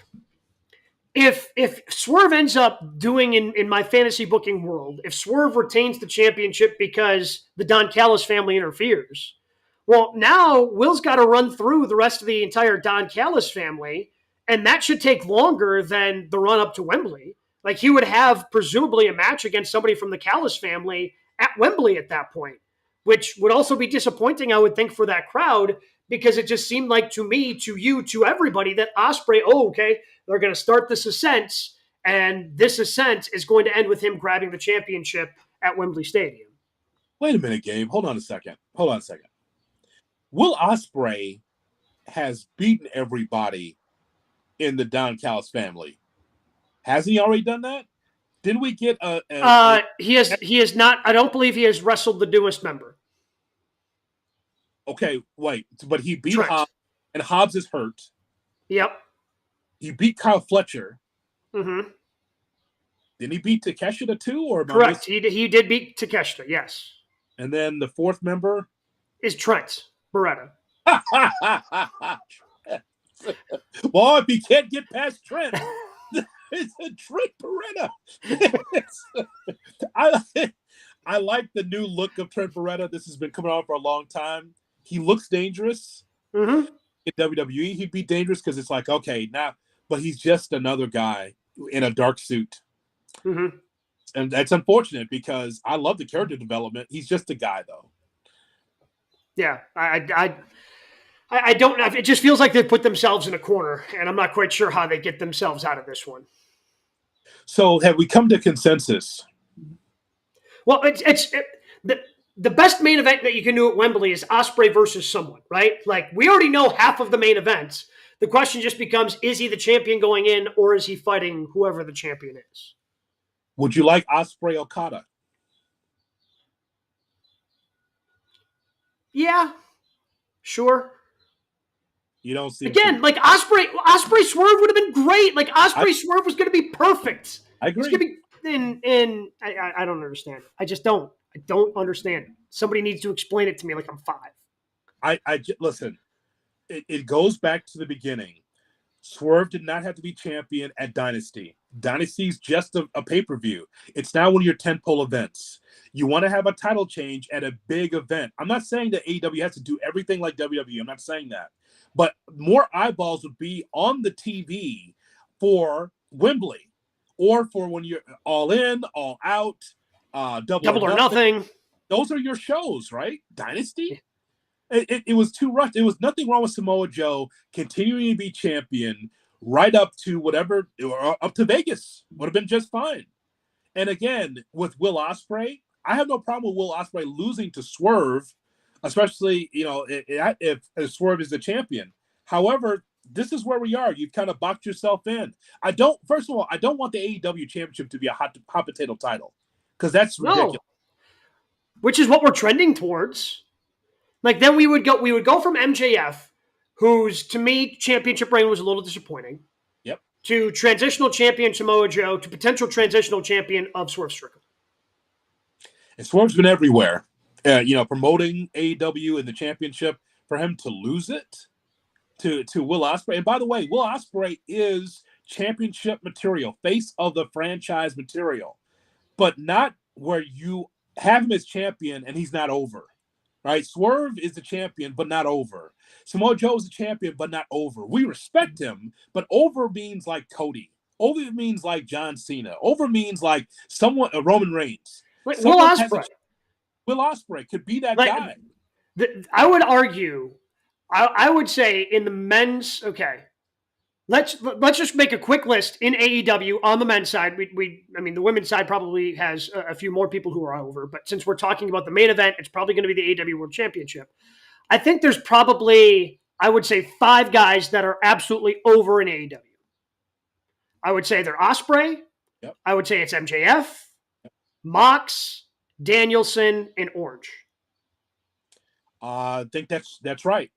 If Swerve ends up doing in my fantasy booking world, if Swerve retains the championship because the Don Callis family interferes, well, now Will's got to run through the rest of the entire Don Callis family, and that should take longer than the run up to Wembley. Like he would have presumably a match against somebody from the Callis family at Wembley at that point, which would also be disappointing, I would think, for that crowd, because it just seemed like to me, to you, to everybody that Ospreay, they're going to start this ascent, and this ascent is going to end with him grabbing the championship at Wembley Stadium. Wait a minute, Gabe. Hold on a second. Will Ospreay has beaten everybody in the Don Callis family. Hasn't he already done that? Didn't we get He has not. I don't believe he has wrestled the newest member. Okay, wait. But he beat Hobbs, and Hobbs is hurt. Yep. He beat Kyle Fletcher. Mm-hmm. Didn't he beat Takeshita too? Or correct. He did beat Takeshita, yes. And then the 4th member is Trent Beretta. Well, if he can't get past Trent, it's a Trent Beretta. I like the new look of Trent Beretta. This has been coming on for a long time. He looks dangerous. Mm-hmm. In WWE, he'd be dangerous because it's like, okay, now, but he's just another guy in a dark suit. Mm-hmm. And that's unfortunate because I love the character development. He's just a guy, though. Yeah, I I don't know. It just feels like they put themselves in a corner, and I'm not quite sure how they get themselves out of this one. So have we come to consensus? Well, the best main event that you can do at Wembley is Ospreay versus someone, right? Like, we already know half of the main events. The question just becomes, is he the champion going in, or is he fighting whoever the champion is? Would you like Ospreay Okada? Yeah, sure. You don't see again like Ospreay Swerve would have been great. Like Ospreay Swerve was going to be perfect. I agree. It's going to be I don't understand. I just don't. I don't understand. Somebody needs to explain it to me like I'm 5. Listen. It goes back to the beginning. Swerve did not have to be champion at Dynasty. Dynasty's just a pay-per-view. It's now one of your tentpole events. You want to have a title change at a big event. I'm not saying that AEW has to do everything like WWE. I'm not saying that. But more eyeballs would be on the TV for Wembley or for when you're All In, All Out, Double or Nothing. Those are your shows, right? Dynasty? It was too rushed. There was nothing wrong with Samoa Joe continuing to be champion right up to whatever, up to Vegas. Would have been just fine. And again, with Will Ospreay, I have no problem with Will Ospreay losing to Swerve, especially, if Swerve is the champion. However, this is where we are. You've kind of boxed yourself in. First of all, I don't want the AEW championship to be a hot potato title because that's ridiculous. Which is what we're trending towards. Like, then we would go from MJF, whose, to me, championship reign was a little disappointing. Yep. To transitional champion Samoa Joe, to potential transitional champion of Swerve Strickland. And Swerve's been everywhere, promoting AEW in the championship. For him to lose it to Will Ospreay. And by the way, Will Ospreay is championship material, face of the franchise material, but not where you have him as champion and he's not over. Right? Swerve is the champion, but not over. Samoa Joe is the champion, but not over. We respect him, but over means like Cody. Over means like John Cena. Over means like Roman Reigns. Will Ospreay. Will Ospreay could be that guy. I would argue, I would say in the men's, okay, let's just make a quick list in AEW on the men's side. The women's side probably has a few more people who are over, but since we're talking about the main event, it's probably going to be the AEW World Championship. I think there's probably, I would say, 5 guys that are absolutely over in AEW. I would say they're Ospreay. Yep. I would say it's MJF, Mox, Danielson, and Orange. I think that's right.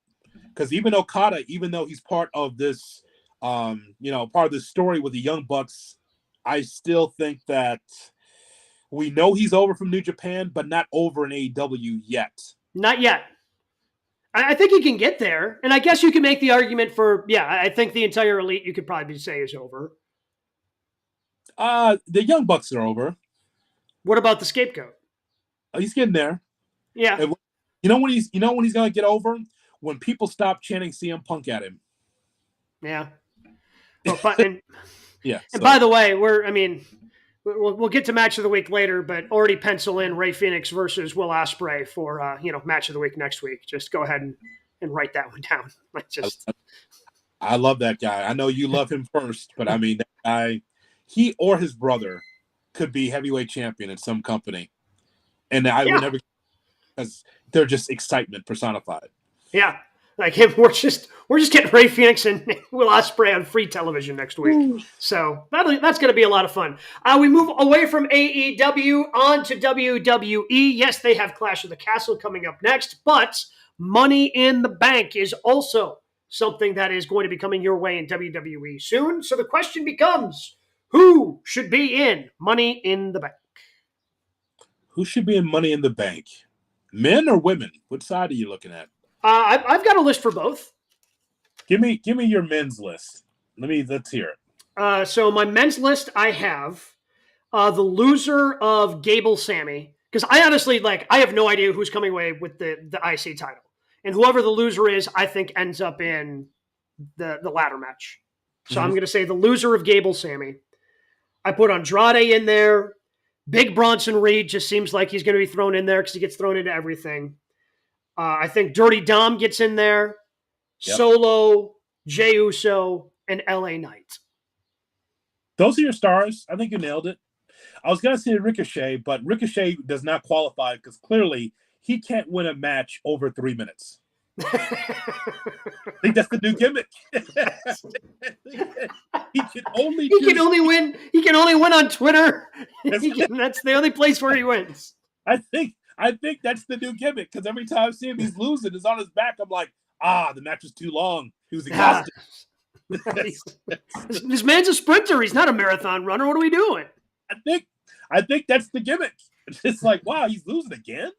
Because even Okada, even though he's part of this, part of this story with the Young Bucks, I still think that we know he's over from New Japan, but not over in AEW yet. Not yet. I think he can get there. And I guess you can make the argument for, I think the entire Elite you could probably say is over. The Young Bucks are over. What about the Scapegoat? He's getting there. Yeah. And you know when he's going to get over? When people stop chanting CM Punk at him. Yeah. And so. By the way, we'll get to match of the week later, but already pencil in Rey Fenix versus Will Ospreay for match of the week next week. Just go ahead and write that one down. I love that guy. I know you love him first, but that guy, he or his brother could be heavyweight champion in some company, and I would never, because they're just excitement personified. Yeah. Like him, we're just getting Rey Fenix and Will Ospreay on free television next week. So that's going to be a lot of fun. We move away from AEW on to WWE. Yes, they have Clash of the Castle coming up next, but Money in the Bank is also something that is going to be coming your way in WWE soon. So the question becomes, who should be in Money in the Bank? Who should be in Money in the Bank? Men or women? What side are you looking at? I've got a list for both. Give me your men's list. Let's hear it. So my men's list, I have the loser of Gable Sammy, because I honestly I have no idea who's coming away with the IC title, and whoever the loser is, I think ends up in the ladder match. So I'm going to say the loser of Gable Sammy. I put Andrade in there. Big Bronson Reed just seems like he's going to be thrown in there because he gets thrown into everything. I think Dirty Dom gets in there. Yep. Solo, Jey Uso, and LA Knight. Those are your stars. I think you nailed it. I was going to say Ricochet, but Ricochet does not qualify because clearly he can't win a match over 3 minutes. I think that's the new gimmick. he can only win on Twitter. That's the only place where he wins. I think that's the new gimmick because every time I see him, he's losing. He's on his back. I'm like, the match was too long. He was exhausted. This man's a sprinter. He's not a marathon runner. What are we doing? I think that's the gimmick. It's like, wow, he's losing again.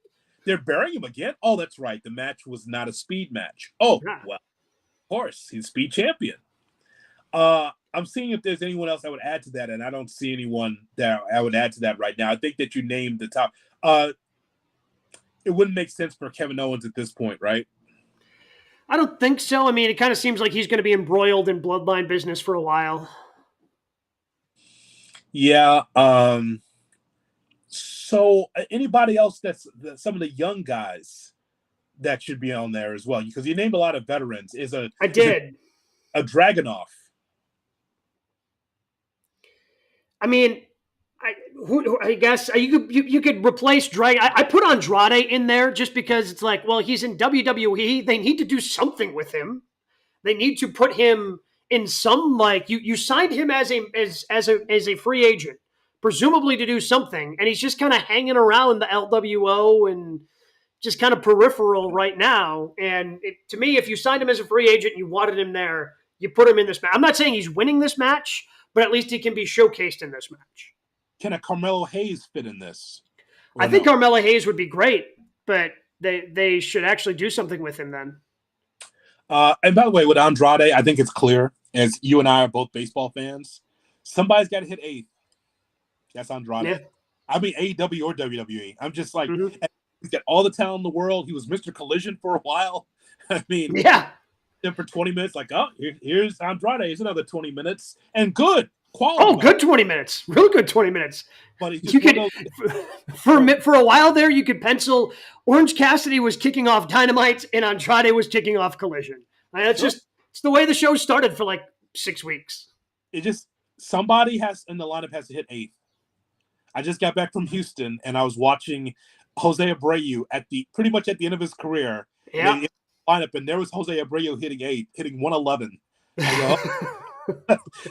They're burying him again. Oh, that's right. The match was not a speed match. Oh, well, of course, he's speed champion. I'm seeing if there's anyone else I would add to that, and I don't see anyone that I would add to that right now. I think that you named the top. It wouldn't make sense for Kevin Owens at this point, right? I don't think so. I mean, it kind of seems like he's going to be embroiled in bloodline business for a while. Yeah. So anybody else that's some of the young guys that should be on there as well? Because you named a lot of veterans. I did. A Dragunov. I mean, I guess you could replace Dragon. I put Andrade in there just because it's like, well, he's in WWE. They need to do something with him. They need to put him in some, like, you signed him as a free agent, presumably to do something, and he's just kind of hanging around the LWO and just kind of peripheral right now. And to me, if you signed him as a free agent and you wanted him there, you put him in this match. I'm not saying he's winning this match, but at least he can be showcased in this match. Can a Carmelo Hayes fit in this? I think Carmelo Hayes would be great, but they should actually do something with him then. And by the way, with Andrade, I think it's clear, as you and I are both baseball fans, somebody's got to hit 8th. That's Andrade. Yeah. I mean, AEW or WWE. I'm just like, he's got all the talent in the world. He was Mr. Collision for a while. I mean, yeah. Then for 20 minutes, like, here's Andrade. Here's another 20 minutes. And good quality. Oh, good 20 minutes. Real good 20 minutes. But you could, for a while there, you could pencil Orange Cassidy was kicking off Dynamite and Andrade was kicking off Collision. That's just, it's the way the show started for like 6 weeks. It just, somebody in the lineup has to hit 8th. I just got back from Houston and I was watching Jose Abreu pretty much at the end of his career. Yeah. Lineup, and there was Jose Abreu hitting 8th, hitting 111.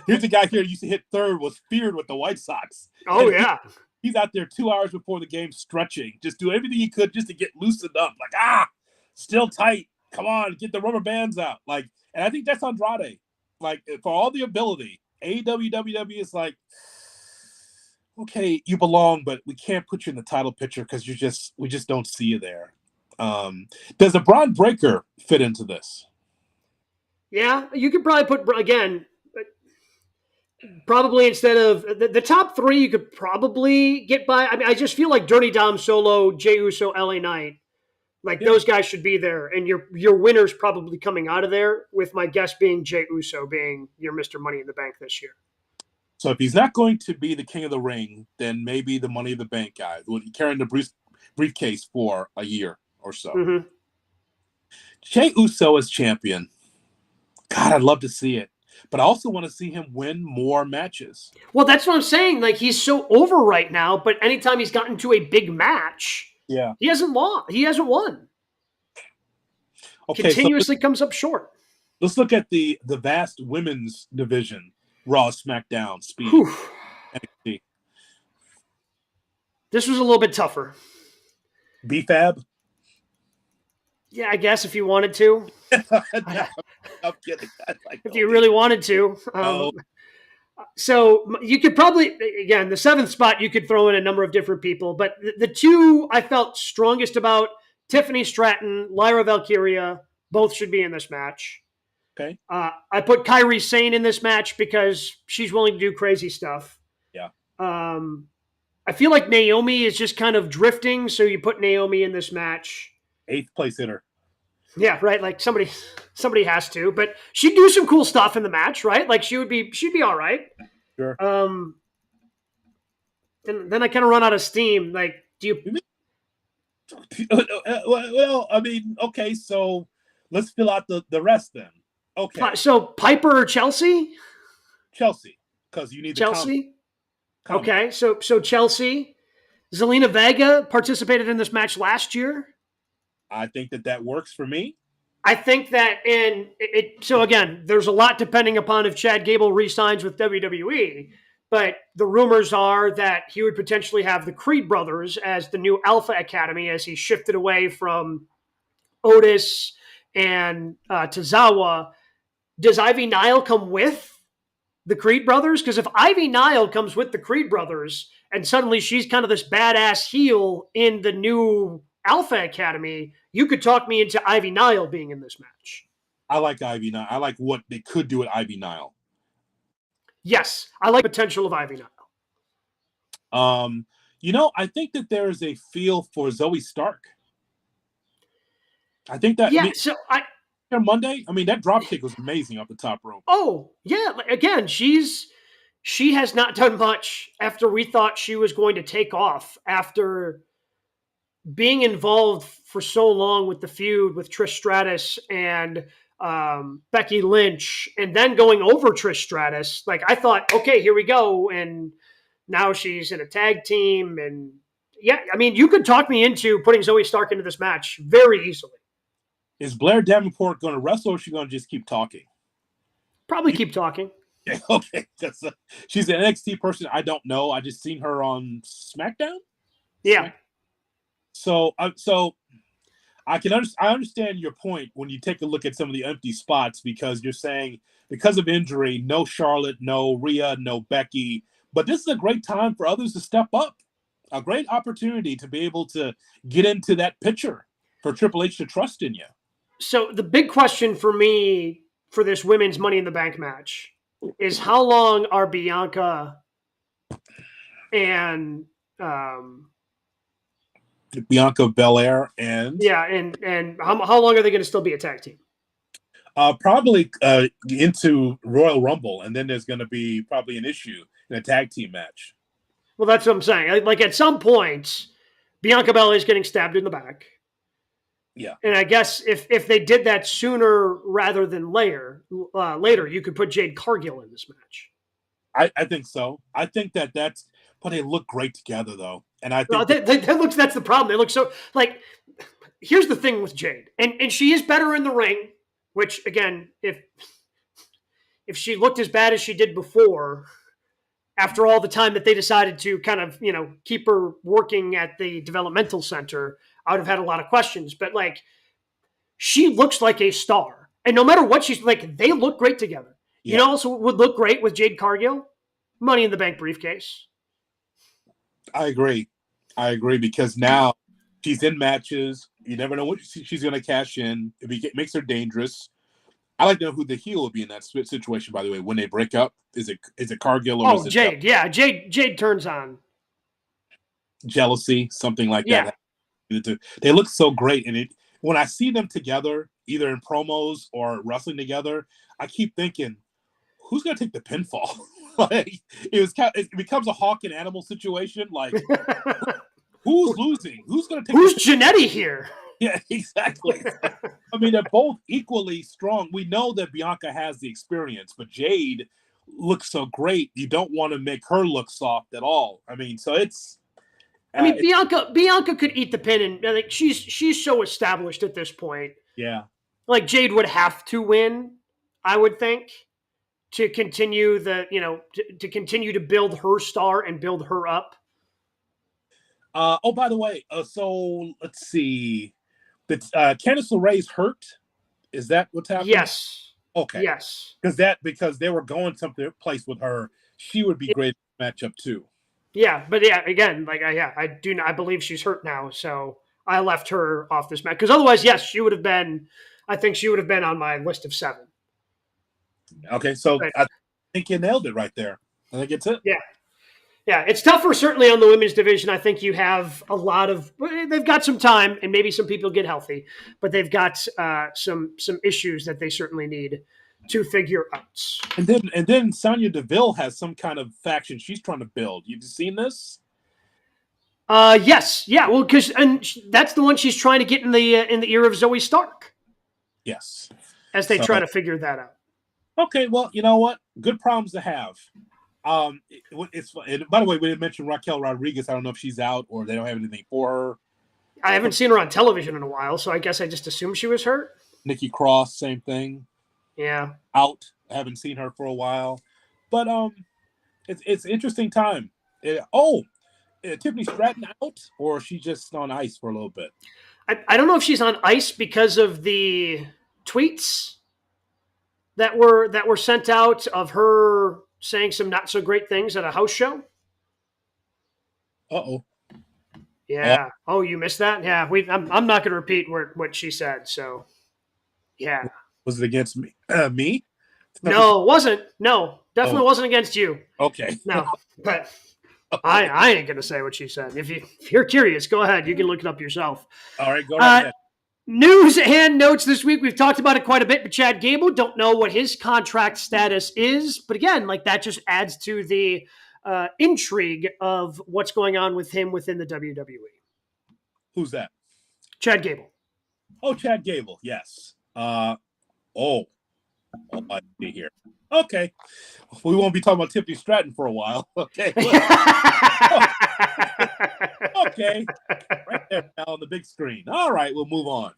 Here's a guy here who used to hit 3rd, was feared with the White Sox. Oh, yeah. He's out there 2 hours before the game stretching, just do everything he could just to get loosened up. Like, still tight. Come on, get the rubber bands out. Like, and I think that's Andrade. Like, for all the ability, AEW, WWE is like, okay, you belong, but we can't put you in the title picture because we just don't see you there. Does a Braun Breaker fit into this? Yeah, you could probably put, again, probably instead of the top 3, you could probably get by. I mean, I just feel like Dirty Dom, Solo, Jey Uso, LA Knight, like those guys should be there. And your winner's probably coming out of there, with my guess being Jey Uso being your Mr. Money in the Bank this year. So if he's not going to be the King of the Ring, then maybe the Money in the Bank guy will be carrying the briefcase for a year or so. Mm-hmm. Jey Uso as champion. God, I'd love to see it. But I also want to see him win more matches. Well, that's what I'm saying. Like, he's so over right now, but anytime he's gotten to a big match, he hasn't won. Okay, continuously comes up short. Let's look at the vast women's division. Raw, SmackDown, Speed, NXT. This was a little bit tougher. B-Fab? Yeah, I guess if you wanted to. I'm kidding. If you really wanted to. So you could probably, again, the 7th spot, you could throw in a number of different people. But the 2 I felt strongest about, Tiffany Stratton, Lyra Valkyria, both should be in this match. Okay. I put Kairi Sane in this match because she's willing to do crazy stuff. Yeah. I feel like Naomi is just kind of drifting, so you put Naomi in this match. 8th place hitter. Yeah, right. Like somebody has to, but she'd do some cool stuff in the match, right? Like she'd be all right. Sure. Then I kind of run out of steam. Like, do you? Well, I mean, okay, so let's fill out the rest then. Okay. So Piper or Chelsea? Chelsea, because you need the Chelsea. combo. Okay, so Chelsea. Zelina Vega participated in this match last year. I think that works for me. I think that so again, there's a lot depending upon if Chad Gable re-signs with WWE, but the rumors are that he would potentially have the Creed brothers as the new Alpha Academy as he shifted away from Otis and Tozawa. Does Ivy Nile come with the Creed brothers? Because if Ivy Nile comes with the Creed brothers and suddenly she's kind of this badass heel in the new Alpha Academy, you could talk me into Ivy Nile being in this match. I like Ivy Nile. I like what they could do with Ivy Nile. Yes, I like the potential of Ivy Nile. I think that there is a feel for Zoe Stark. I think that Monday, that drop kick was amazing off the top rope. Oh, yeah. Again, she has not done much after we thought she was going to take off after being involved for so long with the feud with Trish Stratus and Becky Lynch, and then going over Trish Stratus. Like, I thought, okay, here we go. And now she's in a tag team. And yeah, you could talk me into putting Zoe Stark into this match very easily. Is Blair Davenport going to wrestle, or is she going to just keep talking? Probably keep talking. Yeah, okay. She's an NXT person. I don't know. I just seen her on SmackDown. Yeah. So I understand your point when you take a look at some of the empty spots, because you're saying because of injury, no Charlotte, no Rhea, no Becky. But this is a great time for others to step up. A great opportunity to be able to get into that picture for Triple H to trust in you. So the big question for me for this women's Money in the Bank match is how long are Bianca and Bianca Belair and how long are they going to still be a tag team? Probably into Royal Rumble, and then there's going to be probably an issue in a tag team match. Well, that's what I'm saying. Like, at some point, Bianca Belair is getting stabbed in the back. Yeah. And I guess if they did that sooner rather than later, you could put Jade Cargill in this match. I think so. I think but they look great together, though. And I think that's the problem. They look so, like, here's the thing with Jade. And she is better in the ring, which, again, if she looked as bad as she did before, after all the time that they decided to kind of, keep her working at the developmental center, I would have had a lot of questions. But, like, she looks like a star. And no matter what she's like, they look great together. Yeah. You know, also would look great with Jade Cargill? Money in the Bank briefcase. I agree because now she's in matches. You never know what she's going to cash in. It makes her dangerous. I like to know who the heel will be in that situation, by the way, when they break up. Is it Cargill or is it Jade? Yeah, Jade turns on. Jealousy, something like that. They look so great. And when I see them together, either in promos or wrestling together, I keep thinking, who's going to take the pinfall? Like, it becomes a hawk and animal situation. Like, who's losing? Who's going to take? Who's Jannetty here? Yeah, exactly. They're both equally strong. We know that Bianca has the experience, but Jade looks so great. You don't want to make her look soft at all. So it's. Bianca could eat the pin, and like she's so established at this point. Yeah. Like, Jade would have to win, I would think, to continue to continue to build her star and build her up. By the way, so let's see. Candice LeRae's hurt. Is that what's happening? Yes. Okay. Yes. Because they were going someplace with her. She would be great matchup too. Yeah, but again, I believe she's hurt now, so I left her off this match because otherwise, yes, she would have been. I think she would have been on my list of 7. Okay, so I think you nailed it right there. I think it's it. Yeah, it's tougher certainly on the women's division. I think you have a lot of. They've got some time, and maybe some people get healthy, but they've got some issues that they certainly need to figure out. And then Sonya Deville has some kind of faction she's trying to build. You've seen this? Yes, yeah. Well, that's the one she's trying to get in the ear of Zoe Stark. Yes. as they try to figure that out. Okay, well, you know what? Good problems to have. And by the way, we didn't mention Raquel Rodriguez. I don't know if she's out or they don't have anything for her. I haven't seen her on television in a while, so I guess I just assumed she was hurt. Nikki Cross, same thing. Yeah. Out. I haven't seen her for a while. But it's interesting time. Tiffany Stratton out, or is she just on ice for a little bit? I don't know if she's on ice because of the tweets that were sent out of her saying some not so great things at a house show. Uh-oh. Yeah. Oh, you missed that? Yeah. I'm not going to repeat what she said. So, yeah. Was it against me? Me? No, it wasn't. No, definitely wasn't against you. Okay. No, but I ain't going to say what she said. If you're curious, go ahead. You can look it up yourself. All right, go right ahead. News and notes this week. We've talked about it quite a bit, but Chad Gable, don't know what his contract status is. But again, like that just adds to the intrigue of what's going on with him within the WWE. Who's that? Chad Gable. Oh, Chad Gable. Yes. I see here. Okay. We won't be talking about Tiffany Stratton for a while. Okay. Okay. Right there now on the big screen. All right, we'll move on.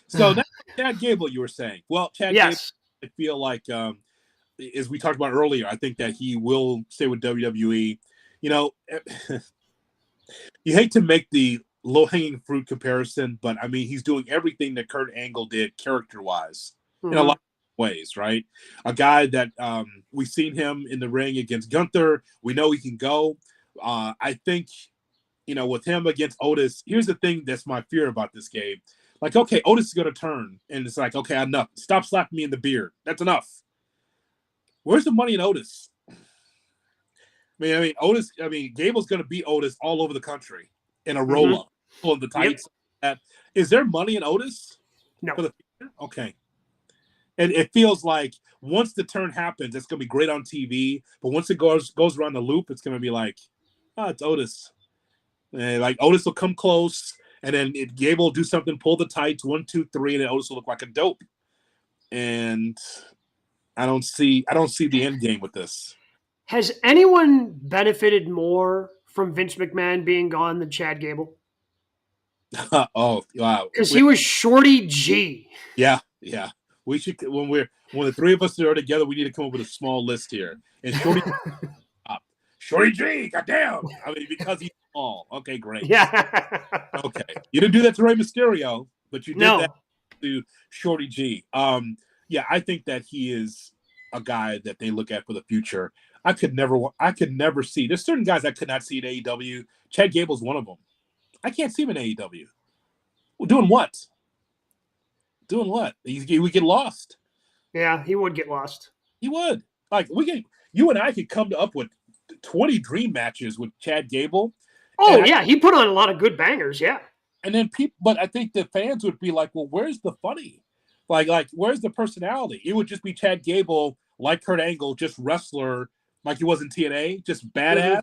So now Chad Gable, you were saying. Well, Chad Gable, I feel like, as we talked about earlier, I think that he will stay with WWE. You know, you hate to make the low-hanging fruit comparison, but, I mean, he's doing everything that Kurt Angle did character-wise in a lot of ways, right? A guy that we've seen him in the ring against Gunther. We know he can go. I think, you know, with him against Otis, here's the thing that's my fear about this game. Like, okay, Otis is going to turn, and it's like, okay, enough. Stop slapping me in the beard. That's enough. Where's the money in Otis? Otis, Gable's going to beat Otis all over the country in a roll-up, pulling the tights. Yep. Is there money in Otis? No. For the future? Okay. And it feels like once the turn happens, it's going to be great on TV. But once it goes around the loop, it's going to be like, it's Otis. And like Otis will come close, and then Gable will do something, pull the tights, 1, 2, 3, and then Otis will look like a dope. And I don't see the end game with this. Has anyone benefited more from Vince McMahon being gone than Chad Gable? Oh, wow. Because he was Shorty G. Yeah. We should, when the three of us are together, we need to come up with a small list here. And Shorty G, goddamn. Because he's small. Okay, great. Yeah. Okay. You didn't do that to Rey Mysterio, but you did that to Shorty G. Yeah, I think that he is a guy that they look at for the future. I could never see. There's certain guys I could not see in AEW. Chad Gable's one of them. I can't see him in AEW. Well, doing what? Doing what? He would get lost. Yeah, he would get lost. He would. Like you and I could come up with 20 dream matches with Chad Gable. Oh yeah, he put on a lot of good bangers. Yeah. And then but I think the fans would be like, well, where's the funny? Like where's the personality? It would just be Chad Gable, like Kurt Angle, just wrestler, like he was in TNA, just badass. Mm-hmm.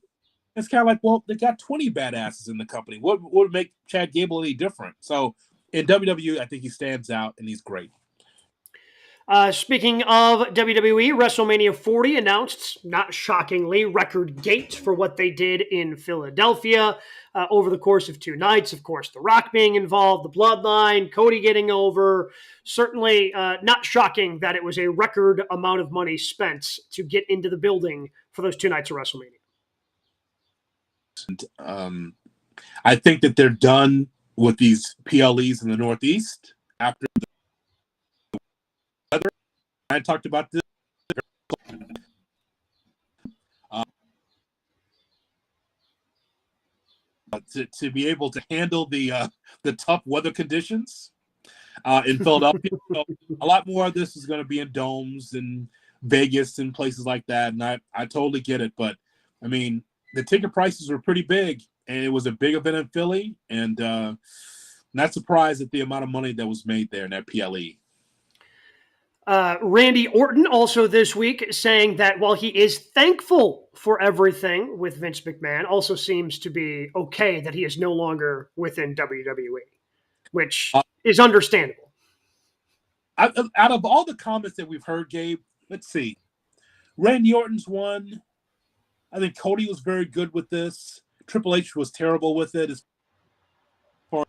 It's kind of like, well, they got 20 badasses in the company. What would make Chad Gable any different? So in WWE, I think he stands out and he's great. Speaking of WWE, WrestleMania 40 announced, not shockingly, record gate for what they did in Philadelphia over the course of 2 nights. Of course, The Rock being involved, the Bloodline, Cody getting over. Certainly not shocking that it was a record amount of money spent to get into the building for those 2 nights of WrestleMania. And, I think that they're done with these PLEs in the Northeast after the weather. I talked about this. To be able to handle the tough weather conditions in Philadelphia. So a lot more of this is going to be in domes and Vegas and places like that. And I totally get it. But, I mean, the ticket prices were pretty big. And it was a big event in Philly. And not surprised at the amount of money that was made there in that PLE. Randy Orton also this week saying that while he is thankful for everything with Vince McMahon, also seems to be okay that he is no longer within WWE, which is understandable. Out of all the comments that we've heard, Gabe, let's see. Randy Orton's one. I think Cody was very good with this. Triple H was terrible with it. As far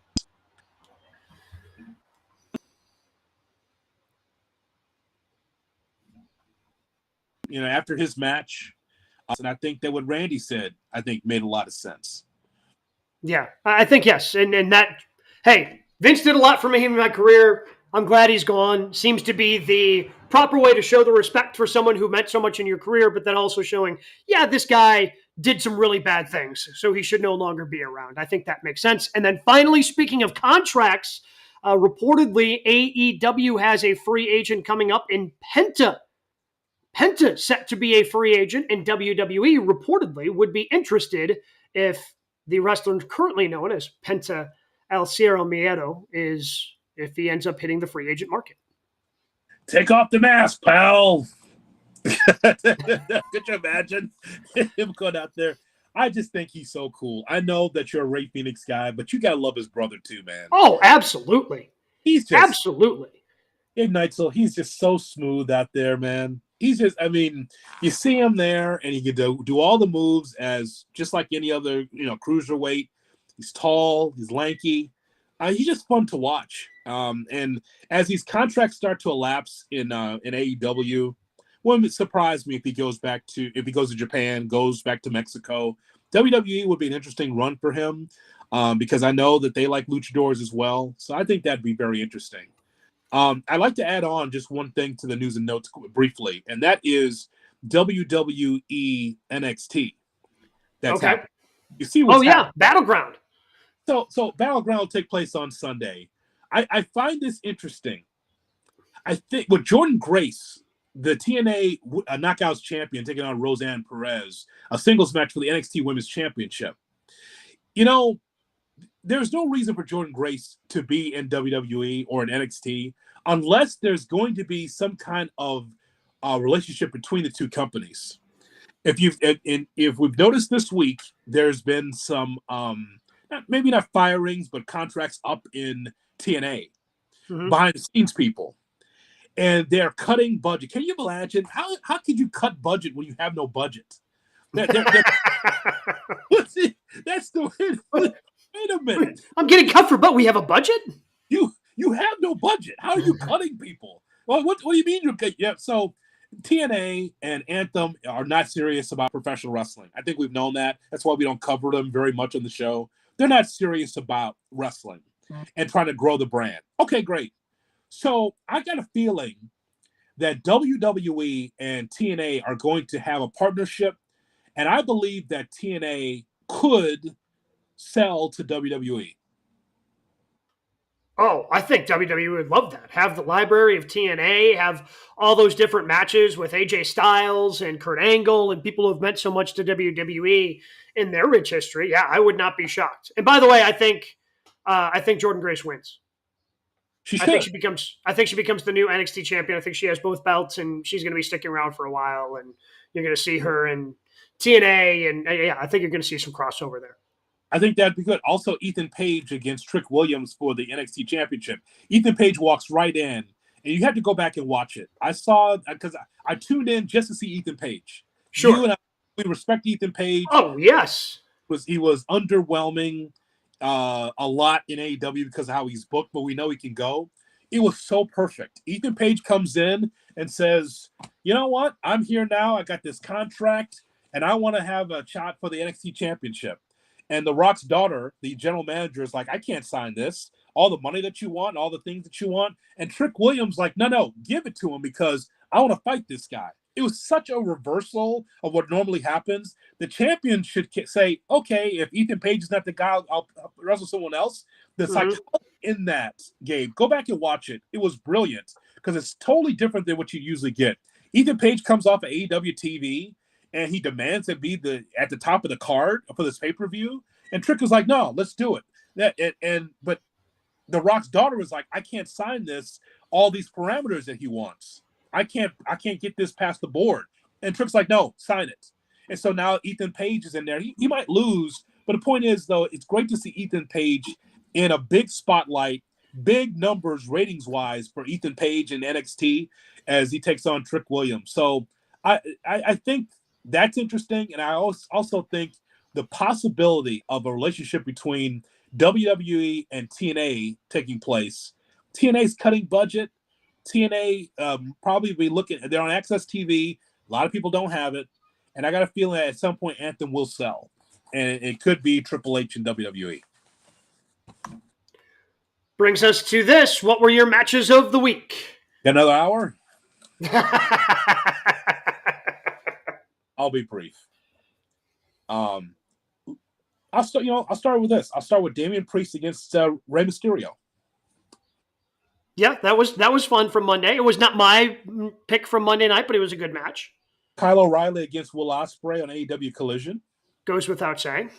after his match, and I think that what Randy said, I think made a lot of sense. Yeah, I think yes. And that, hey, Vince did a lot for me in my career. I'm glad he's gone. Seems to be the proper way to show the respect for someone who meant so much in your career, but then also showing, yeah, this guy did some really bad things, so he should no longer be around. I think that makes sense. And then finally, speaking of contracts, reportedly AEW has a free agent coming up in Penta. Penta set to be a free agent, and WWE reportedly would be interested if the wrestler currently known as Penta El Cero Miedo if he ends up hitting the free agent market. Take off the mask, pal. Could you imagine him going out there? I just think he's so cool. I know that you're a Ray Phoenix guy, but you got to love his brother too, man. Oh, absolutely. He's just absolutely. Gabe Neitzel, he's just so smooth out there, man. He's just, I mean, you see him there and he can do all the moves as just like any other, cruiserweight. He's tall, he's lanky. He's just fun to watch. And as these contracts start to elapse in AEW, wouldn't surprise me if he goes to Japan, goes back to Mexico. WWE would be an interesting run for him because I know that they like luchadors as well. So I think that'd be very interesting. I'd like to add on just one thing to the news and notes briefly, and that is WWE NXT. That's okay. happening. You see what's happening. Battleground. So Battleground will take place on Sunday. I find this interesting. I think with Jordan Grace, the TNA Knockouts champion, taking on Roseanne Perez, a singles match for the NXT Women's Championship. There's no reason for Jordan Grace to be in WWE or in NXT unless there's going to be some kind of relationship between the two companies. If we've noticed this week, there's been some maybe not firings, but contracts up in TNA behind the scenes people, and they're cutting budget. Can you imagine how could you cut budget when you have no budget? That's the way. Wait a minute. I'm getting cut for, but we have a budget? You have no budget. How are you cutting people? Well, what do you mean you're cutting? Yeah, so TNA and Anthem are not serious about professional wrestling. I think we've known that. That's why we don't cover them very much on the show. They're not serious about wrestling and trying to grow the brand. Okay, great. So I got a feeling that WWE and TNA are going to have a partnership, and I believe that TNA could sell to WWE. Oh, I think WWE would love that. Have the library of TNA, have all those different matches with AJ Styles and Kurt Angle and people who have meant so much to WWE in their rich history. Yeah, I would not be shocked. And by the way, I think Jordan Grace wins. I think she becomes the new NXT champion. I think she has both belts, and she's going to be sticking around for a while. And you're going to see her in TNA, and I think you're going to see some crossover there. I think that'd be good. Also, Ethan Page against Trick Williams for the NXT Championship. Ethan Page walks right in, and you have to go back and watch it. I saw because I tuned in just to see Ethan Page. Sure, you and we respect Ethan Page. Oh yes, He was underwhelming a lot in AEW because of how he's booked, but we know he can go. It was so perfect. Ethan Page comes in and says, "You know what? I'm here now. I got this contract, and I want to have a shot for the NXT Championship." And The Rock's daughter, the general manager, is like, "I can't sign this. All the money that you want, all the things that you want." And Trick Williams like, no, give it to him because I want to fight this guy. It was such a reversal of what normally happens. The champion should say, okay, if Ethan Page is not the guy, I'll wrestle someone else. The psychology in that, Gabe, go back and watch it. It was brilliant because it's totally different than what you usually get. Ethan Page comes off of AEW TV, and he demands to be at the top of the card for this pay-per-view. And Trick was like, no, let's do it. But The Rock's daughter was like, I can't sign this, all these parameters that he wants. I can't get this past the board. And Trick's like, no, sign it. And so now Ethan Page is in there. He might lose, but the point is, though, it's great to see Ethan Page in a big spotlight big numbers ratings-wise for Ethan Page in NXT as he takes on Trick Williams. So I think that's interesting, and I also think the possibility of a relationship between WWE and TNA taking place. TNA's cutting budget. TNA probably be looking. They're on Access TV. A lot of people don't have it, and I got a feeling that at some point Anthem will sell, and it could be Triple H and WWE. Brings us to this. What were your matches of the week? Another hour? I'll be brief. I'll start with this. I'll start with Damian Priest against Rey Mysterio. Yeah, that was fun from Monday. It was not my pick from Monday night, but it was a good match. Kyle O'Reilly against Will Ospreay on AEW Collision. Goes without saying.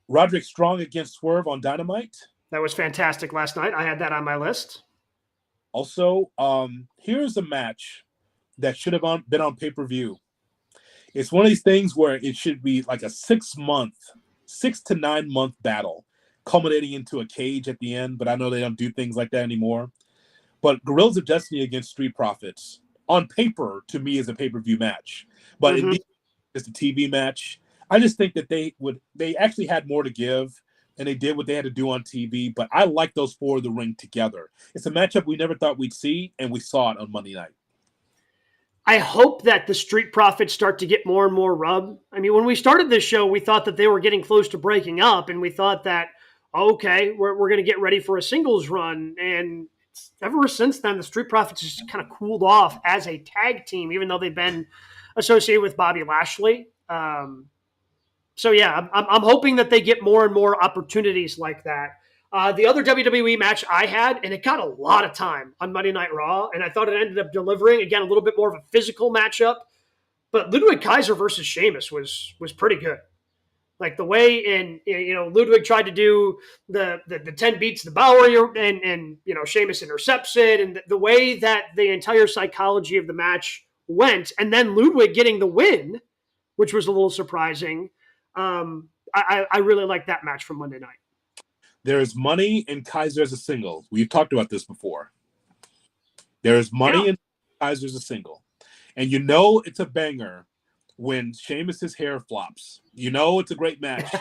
Roderick Strong against Swerve on Dynamite. That was fantastic last night. I had that on my list. Also, here's a match that should have been on pay-per-view. It's one of these things where it should be like a 6 to 9 month battle, culminating into a cage at the end, but I know they don't do things like that anymore. But Guerrillas of Destiny against Street Profits, on paper, to me, is a pay-per-view match. But it's a TV match. I just think that they actually had more to give, and they did what they had to do on TV. But I like those four in the ring together. It's a matchup we never thought we'd see, and we saw it on Monday night. I hope that the Street Profits start to get more and more rub. I mean, when we started this show, we thought that they were getting close to breaking up, and we thought that, okay, we're going to get ready for a singles run. And ever since then, the Street Profits just kind of cooled off as a tag team, even though they've been associated with Bobby Lashley. So yeah, I'm hoping that they get more and more opportunities like that. The other WWE match I had, and it got a lot of time on Monday Night Raw, and I thought it ended up delivering, again, a little bit more of a physical matchup. But Ludwig Kaiser versus Sheamus was pretty good. Like the way Ludwig tried to do the 10 beats the Bowery, and Sheamus intercepts it, and the way that the entire psychology of the match went, and then Ludwig getting the win, which was a little surprising. I really like that match from Monday night. There's money in Kaiser as a single. We've talked about this before. There's money in Kaiser as a single. And it's a banger when Sheamus's hair flops. It's a great match.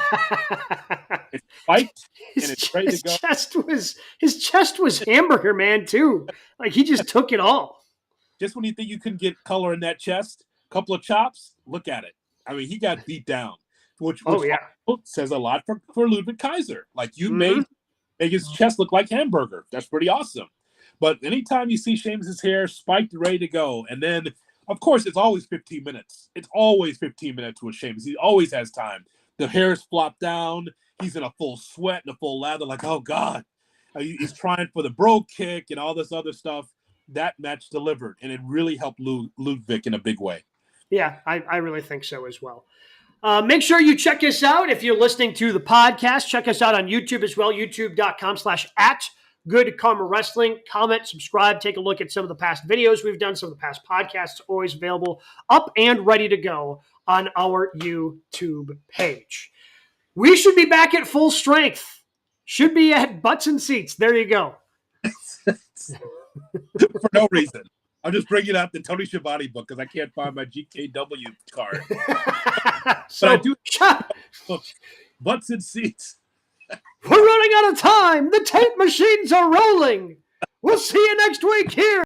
It's spiked and it's ready to go. His chest was Hamburger Man too. Like he just took it all. Just when you think you can get color in that chest, a couple of chops, look at it. I mean, he got beat down. Which says a lot for Ludwig Kaiser. Like you make his chest look like Hamburger. That's pretty awesome. But anytime you see Sheamus's hair spiked, ready to go, and then of course it's always 15 minutes. It's always 15 minutes with Sheamus. He always has time. The hair's flopped down. He's in a full sweat and a full lather. Like, oh God, he's trying for the bro kick and all this other stuff. That match delivered, and it really helped Ludwig in a big way. Yeah, I really think so as well. Make sure you check us out. If you're listening to the podcast, check us out on YouTube as well, youtube.com/@GoodKarmaWrestling. Comment, subscribe, take a look at some of the past videos we've done, some of the past podcasts, always available up and ready to go on our YouTube page. We should be back at full strength. Should be at butts and seats. There you go. For no reason. I'm just bringing out the Tony Schiavone book because I can't find my GKW card. So but I do butts and seats. We're running out of time. The tape machines are rolling. We'll see you next week here.